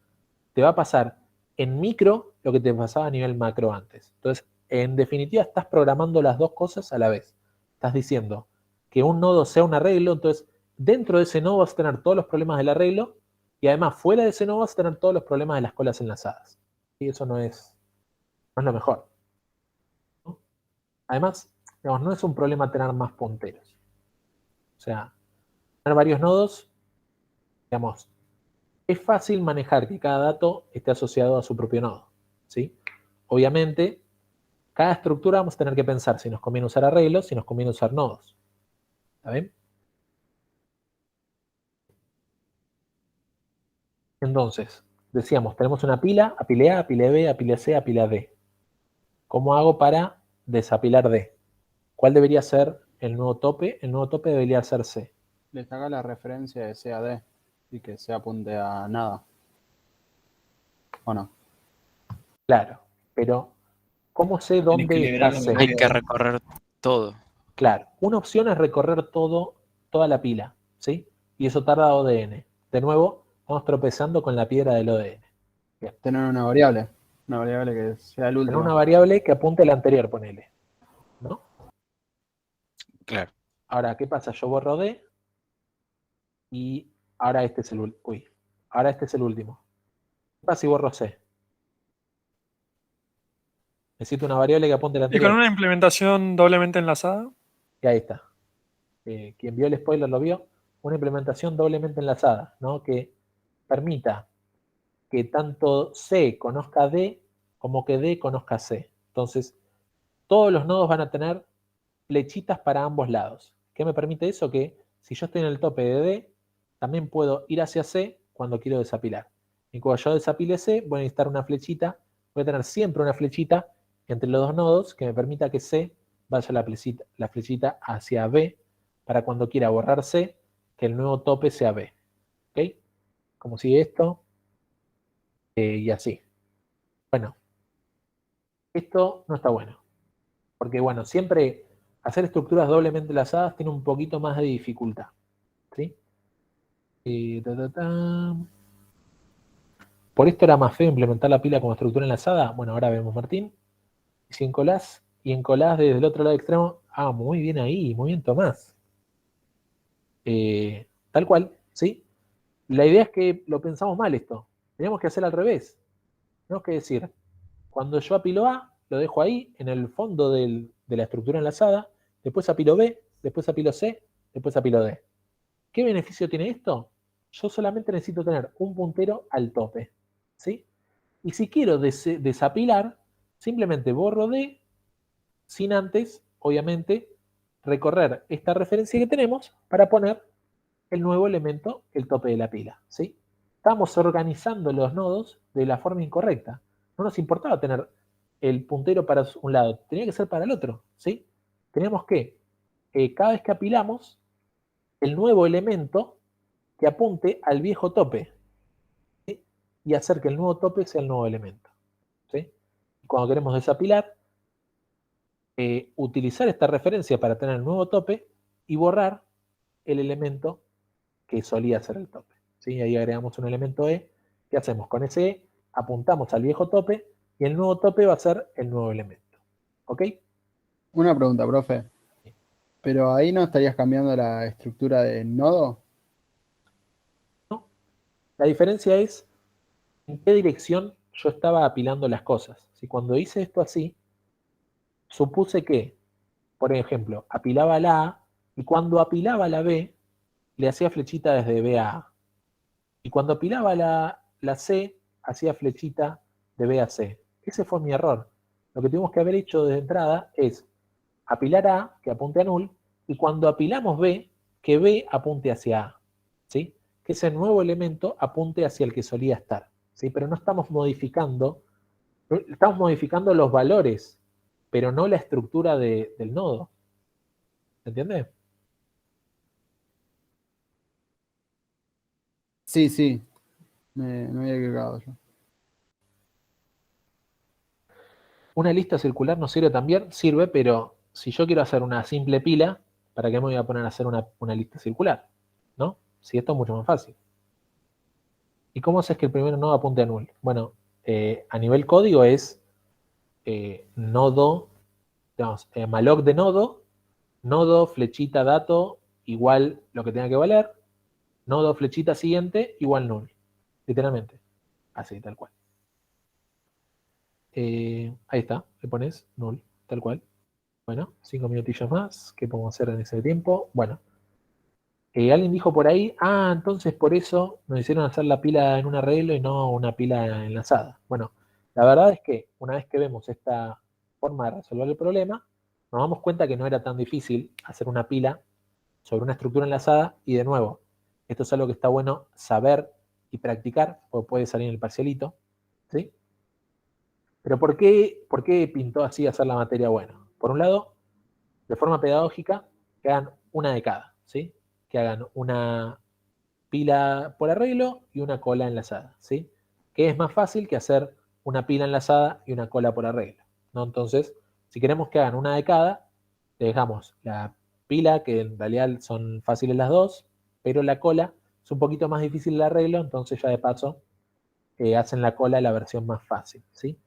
te va a pasar en micro lo que te pasaba a nivel macro antes. Entonces, en definitiva, estás programando las dos cosas a la vez. Estás diciendo que un nodo sea un arreglo, entonces dentro de ese nodo vas a tener todos los problemas del arreglo y además fuera de ese nodo vas a tener todos los problemas de las colas enlazadas. Y eso no es lo mejor, ¿no? Además, digamos, no es un problema tener más punteros. O sea, tener varios nodos, digamos, es fácil manejar que cada dato esté asociado a su propio nodo, ¿sí? Obviamente, cada estructura vamos a tener que pensar si nos conviene usar arreglos, si nos conviene usar nodos. ¿Está bien? Entonces, decíamos, tenemos una pila, apilé A, apilé B, apilé C, apilé D. ¿Cómo hago para desapilar D? ¿Cuál debería ser el nuevo tope? El nuevo tope debería ser C. Le saca la referencia de C a D y que C apunte a nada. ¿O no? Claro, pero ¿cómo sé dónde está C? Hay que recorrer todo. Claro, una opción es recorrer toda la pila, ¿sí? Y eso tarda ODN. De nuevo, vamos tropezando con la piedra del ODN. Bien. Tener una variable que sea el último. Tener una variable que apunte a la anterior, ponele, ¿no? Claro. Ahora, ¿qué pasa? Yo borro D y ahora este es el último. Uy, ahora este es el último. ¿Qué pasa si borro C? Necesito una variable que apunte a la Y con anterior. una implementación doblemente enlazada. Y ahí está. Quien vio el spoiler lo vio. Una implementación doblemente enlazada, ¿no? Que permita que tanto C conozca D como que D conozca C. Entonces, todos los nodos van a tener flechitas para ambos lados. ¿Qué me permite eso? Que si yo estoy en el tope de D, también puedo ir hacia C cuando quiero desapilar. Y cuando yo desapile C, voy a necesitar una flechita, voy a tener siempre una flechita entre los dos nodos que me permita que C vaya la flechita hacia B para cuando quiera borrar C, que el nuevo tope sea B. ¿Ok? Como sigue esto, y así. Bueno, esto no está bueno. Porque, bueno, siempre hacer estructuras doblemente enlazadas tiene un poquito más de dificultad. ¿Sí? Por esto era más feo implementar la pila como estructura enlazada. Bueno, ahora vemos Martín. Y en Colás desde el otro lado extremo. Ah, muy bien ahí, muy bien Tomás. Tal cual, ¿sí? La idea es que lo pensamos mal esto. Teníamos que hacer al revés. Tenemos que decir, cuando yo apilo A, lo dejo ahí, en el fondo de la estructura enlazada, después apilo B, después apilo C, después apilo D. ¿Qué beneficio tiene esto? Yo solamente necesito tener un puntero al tope, ¿sí? Y si quiero desapilar, simplemente borro D, sin antes, obviamente, recorrer esta referencia que tenemos para poner el nuevo elemento, el tope de la pila, ¿sí? Estamos organizando los nodos de la forma incorrecta. No nos importaba tener el puntero para un lado, tenía que ser para el otro, ¿sí? Teníamos que, cada vez que apilamos, el nuevo elemento que apunte al viejo tope, ¿sí? Y hacer que el nuevo tope sea el nuevo elemento, ¿sí? Y cuando queremos desapilar, utilizar esta referencia para tener el nuevo tope y borrar el elemento que solía ser el tope, ¿sí? Ahí agregamos un elemento E. ¿Qué hacemos? Con ese E apuntamos al viejo tope y el nuevo tope va a ser el nuevo elemento. ¿Ok? Una pregunta, profe. Pero ahí no estarías cambiando la estructura de nodo. ¿No? La diferencia es en qué dirección yo estaba apilando las cosas. Si cuando hice esto así, supuse que, por ejemplo, apilaba la A y cuando apilaba la B, le hacía flechita desde B a A. Y cuando apilaba la C, hacía flechita de B a C. Ese fue mi error. Lo que tuvimos que haber hecho desde entrada es apilar A, que apunte a null, y cuando apilamos B, que B apunte hacia A. ¿Sí? Que ese nuevo elemento apunte hacia el que solía estar. ¿Sí? Pero no estamos modificando los valores, pero no la estructura del nodo. ¿Se entiende? Sí, sí. Me había equivocado yo. Una lista circular nos sirve también, sirve, pero si yo quiero hacer una simple pila, ¿para qué me voy a poner a hacer una lista circular? ¿No? Si esto es mucho más fácil. ¿Y cómo haces que el primero nodo apunte a null? Bueno, a nivel código es nodo, digamos, malloc de nodo, flechita dato, igual lo que tenga que valer, nodo, flechita siguiente, igual null. Literalmente. Así, tal cual. Ahí está, le pones null, tal cual. Bueno, 5 minutillos más. ¿Qué podemos hacer en ese tiempo? Bueno, alguien dijo por ahí, entonces por eso nos hicieron hacer la pila en un arreglo y no una pila enlazada. Bueno, la verdad es que una vez que vemos esta forma de resolver el problema, nos damos cuenta que no era tan difícil hacer una pila sobre una estructura enlazada y de nuevo, esto es algo que está bueno saber y practicar, porque puede salir en el parcialito, ¿sí? Pero ¿por qué pintó así hacer la materia bueno? Por un lado, de forma pedagógica, que hagan una de cada, ¿sí? Que hagan una pila por arreglo y una cola enlazada, ¿sí? Que es más fácil que hacer una pila enlazada y una cola por arreglo, ¿no? Entonces, si queremos que hagan una de cada, le dejamos la pila, que en realidad son fáciles las dos, pero la cola es un poquito más difícil el arreglo, entonces ya de paso hacen la cola la versión más fácil, ¿sí?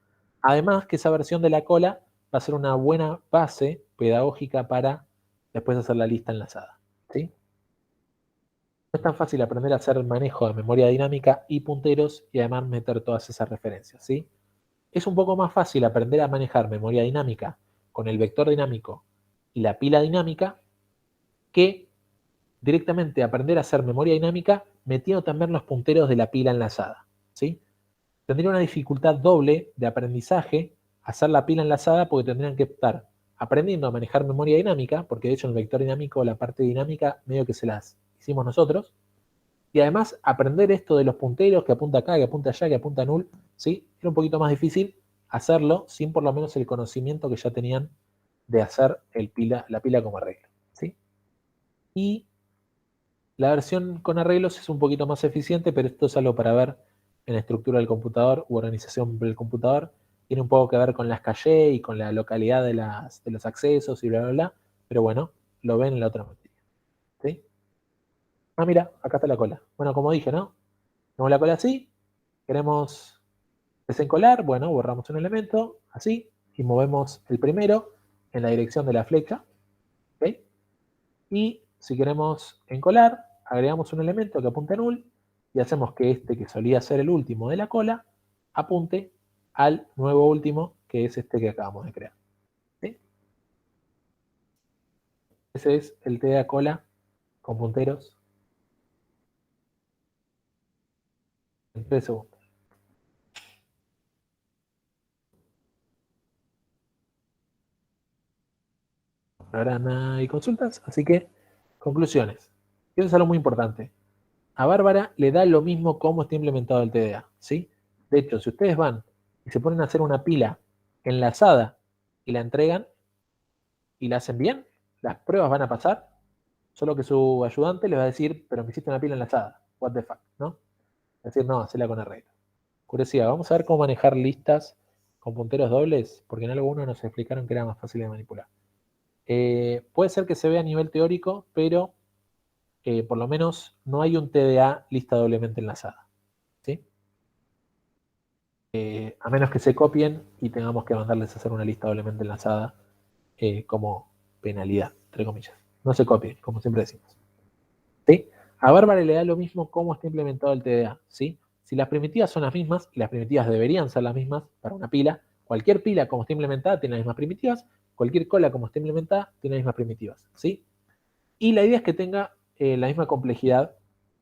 Además que esa versión de la cola va a ser una buena base pedagógica para después hacer la lista enlazada, ¿sí? No es tan fácil aprender a hacer manejo de memoria dinámica y punteros y además meter todas esas referencias, ¿sí? Es un poco más fácil aprender a manejar memoria dinámica con el vector dinámico y la pila dinámica que directamente aprender a hacer memoria dinámica metiendo también los punteros de la pila enlazada, ¿sí? Tendría una dificultad doble de aprendizaje hacer la pila enlazada porque tendrían que estar aprendiendo a manejar memoria dinámica, porque de hecho en el vector dinámico la parte dinámica medio que se las hicimos nosotros, y además aprender esto de los punteros, que apunta acá, que apunta allá, que apunta null, ¿sí? Era un poquito más difícil hacerlo sin por lo menos el conocimiento que ya tenían de hacer la pila como arreglo, ¿sí? Y la versión con arreglos es un poquito más eficiente, pero esto es algo para ver en la estructura del computador u organización del computador. Tiene un poco que ver con las calles y con la localidad de los accesos y bla, bla, bla. Pero bueno, lo ven en la otra materia, ¿sí? Ah, mira, acá está la cola. Bueno, como dije, ¿no? Tenemos la cola así, queremos desencolar, bueno, borramos un elemento, así, y movemos el primero en la dirección de la flecha, ¿ok? Y si queremos encolar, agregamos un elemento que apunte a null, y hacemos que este, que solía ser el último de la cola, apunte al nuevo último, que es este que acabamos de crear, ¿sí? Ese es el TDA cola con punteros en 3 segundos. Ahora no hay consultas, así que conclusiones. Eso es algo muy importante. A Bárbara le da lo mismo cómo está implementado el TDA, ¿sí? De hecho, si ustedes van y se ponen a hacer una pila enlazada y la entregan y la hacen bien, las pruebas van a pasar, solo que su ayudante les va a decir, pero me hiciste una pila enlazada, what the fuck, ¿no? Es decir, no, hacela con arreglo. Curiosidad, vamos a ver cómo manejar listas con punteros dobles, porque en algo uno nos explicaron que era más fácil de manipular. Puede ser que se vea a nivel teórico, pero por lo menos no hay un TDA lista doblemente enlazada, ¿sí? A menos que se copien y tengamos que mandarles a hacer una lista doblemente enlazada como penalidad, entre comillas. No se copien, como siempre decimos, ¿sí? A Bárbara le da lo mismo cómo está implementado el TDA, ¿sí? Si las primitivas son las mismas, y las primitivas deberían ser las mismas para una pila, cualquier pila como está implementada tiene las mismas primitivas, cualquier cola como está implementada tiene las mismas primitivas, ¿sí? Y la idea es que tenga la misma complejidad,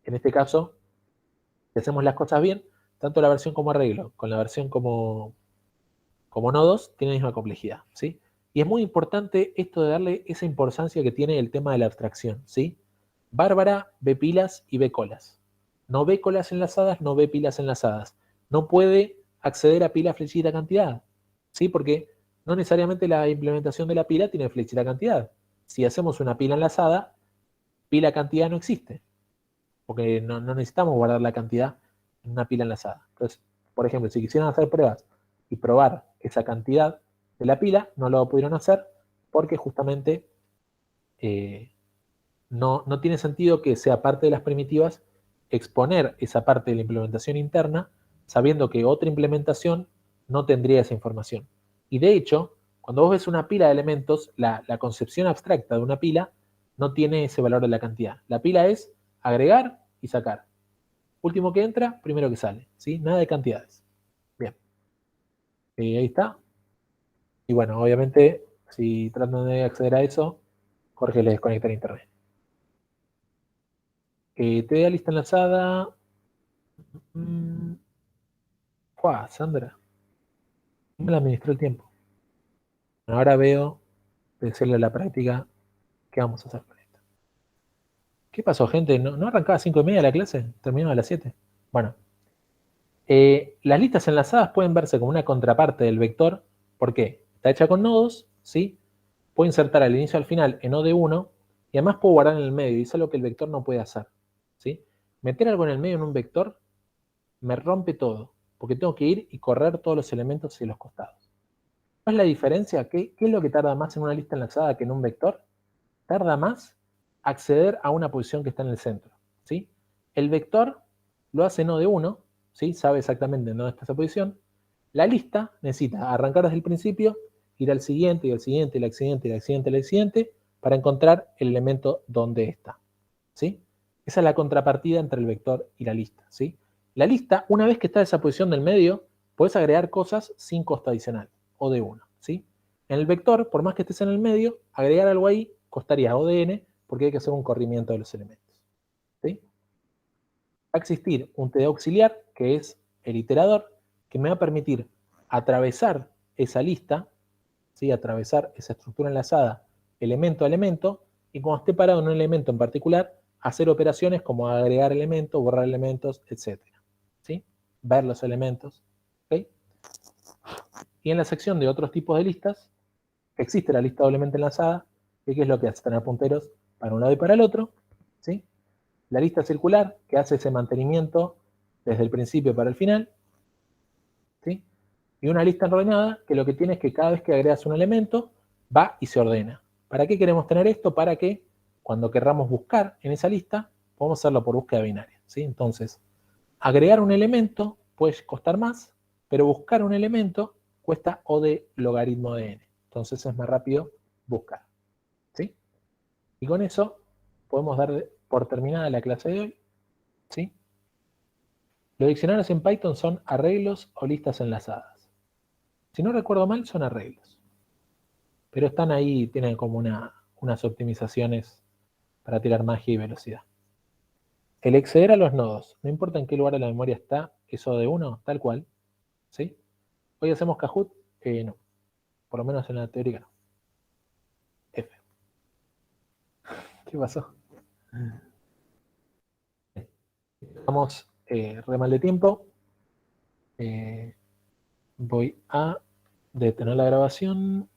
en este caso, si hacemos las cosas bien, tanto la versión como arreglo, con la versión como nodos, tiene la misma complejidad, ¿sí? Y es muy importante esto de darle esa importancia que tiene el tema de la abstracción, ¿sí? Bárbara ve pilas y ve colas. No ve colas enlazadas, no ve pilas enlazadas. No puede acceder a pila, flechita, cantidad, ¿sí? Porque no necesariamente la implementación de la pila tiene flechita, cantidad. Si hacemos una pila enlazada, pila, cantidad no existe, porque no necesitamos guardar la cantidad en una pila enlazada. Entonces, por ejemplo, si quisieran hacer pruebas y probar esa cantidad de la pila, no lo pudieron hacer porque justamente no tiene sentido que sea parte de las primitivas exponer esa parte de la implementación interna sabiendo que otra implementación no tendría esa información. Y de hecho, cuando vos ves una pila de elementos, la concepción abstracta de una pila no tiene ese valor de la cantidad. La pila es agregar y sacar. Último que entra, primero que sale, ¿sí? Nada de cantidades. Bien. Ahí está. Y bueno, obviamente, si tratan de acceder a eso, Jorge les desconecta el internet. TDA lista enlazada. Sandra. No me la administró el tiempo. Ahora veo, de hacerle la práctica, ¿qué vamos a hacer con esto? ¿Qué pasó, gente? ¿No arrancaba a 5:30 la clase? ¿Terminaba a las 7? Bueno. Las listas enlazadas pueden verse como una contraparte del vector. ¿Por qué? Está hecha con nodos, ¿sí? Puedo insertar al inicio y al final en OD1 y además puedo guardar en el medio, y es algo que el vector no puede hacer, ¿sí? Meter algo en el medio en un vector me rompe todo, porque tengo que ir y correr todos los elementos hacia los costados. ¿Cuál es la diferencia? ¿Qué es lo que tarda más en una lista enlazada que en un vector? Tarda más acceder a una posición que está en el centro, ¿sí? El vector lo hace en OD1, ¿sí? Sabe exactamente dónde está esa posición. La lista necesita arrancar desde el principio, ir al siguiente, y al siguiente, y al siguiente, y al siguiente, y al siguiente, para encontrar el elemento donde está, ¿sí? Esa es la contrapartida entre el vector y la lista, ¿sí? La lista, una vez que está en esa posición del medio, puedes agregar cosas sin costo adicional, o de 1, ¿sí? En el vector, por más que estés en el medio, agregar algo ahí costaría O de n, porque hay que hacer un corrimiento de los elementos, ¿sí? Va a existir un TD auxiliar, que es el iterador, que me va a permitir atravesar esa lista, ¿sí? Atravesar esa estructura enlazada elemento a elemento, y cuando esté parado en un elemento en particular, hacer operaciones como agregar elementos, borrar elementos, etc. ¿Sí? Ver los elementos. ¿Okay? Y en la sección de otros tipos de listas, existe la lista doblemente enlazada, que es lo que hace tener punteros para un lado y para el otro. ¿Sí? La lista circular, que hace ese mantenimiento desde el principio para el final. ¿Sí? Y una lista ordenada, que lo que tiene es que cada vez que agregas un elemento, va y se ordena. ¿Para qué queremos tener esto? Para que cuando querramos buscar en esa lista, podemos hacerlo por búsqueda binaria, ¿sí? Entonces, agregar un elemento puede costar más, pero buscar un elemento cuesta O de logaritmo de n. Entonces es más rápido buscar, ¿sí? Y con eso podemos dar por terminada la clase de hoy, ¿sí? Los diccionarios en Python son arreglos o listas enlazadas. Si no recuerdo mal, son arreglos. Pero están ahí, tienen como unas optimizaciones para tirar magia y velocidad. El acceder a los nodos, no importa en qué lugar de la memoria está, eso de 1, tal cual. ¿Sí? Hoy hacemos Kahoot, no. Por lo menos en la teoría no. F. ¿Qué pasó? Estamos re mal de tiempo. Voy a detener la grabación.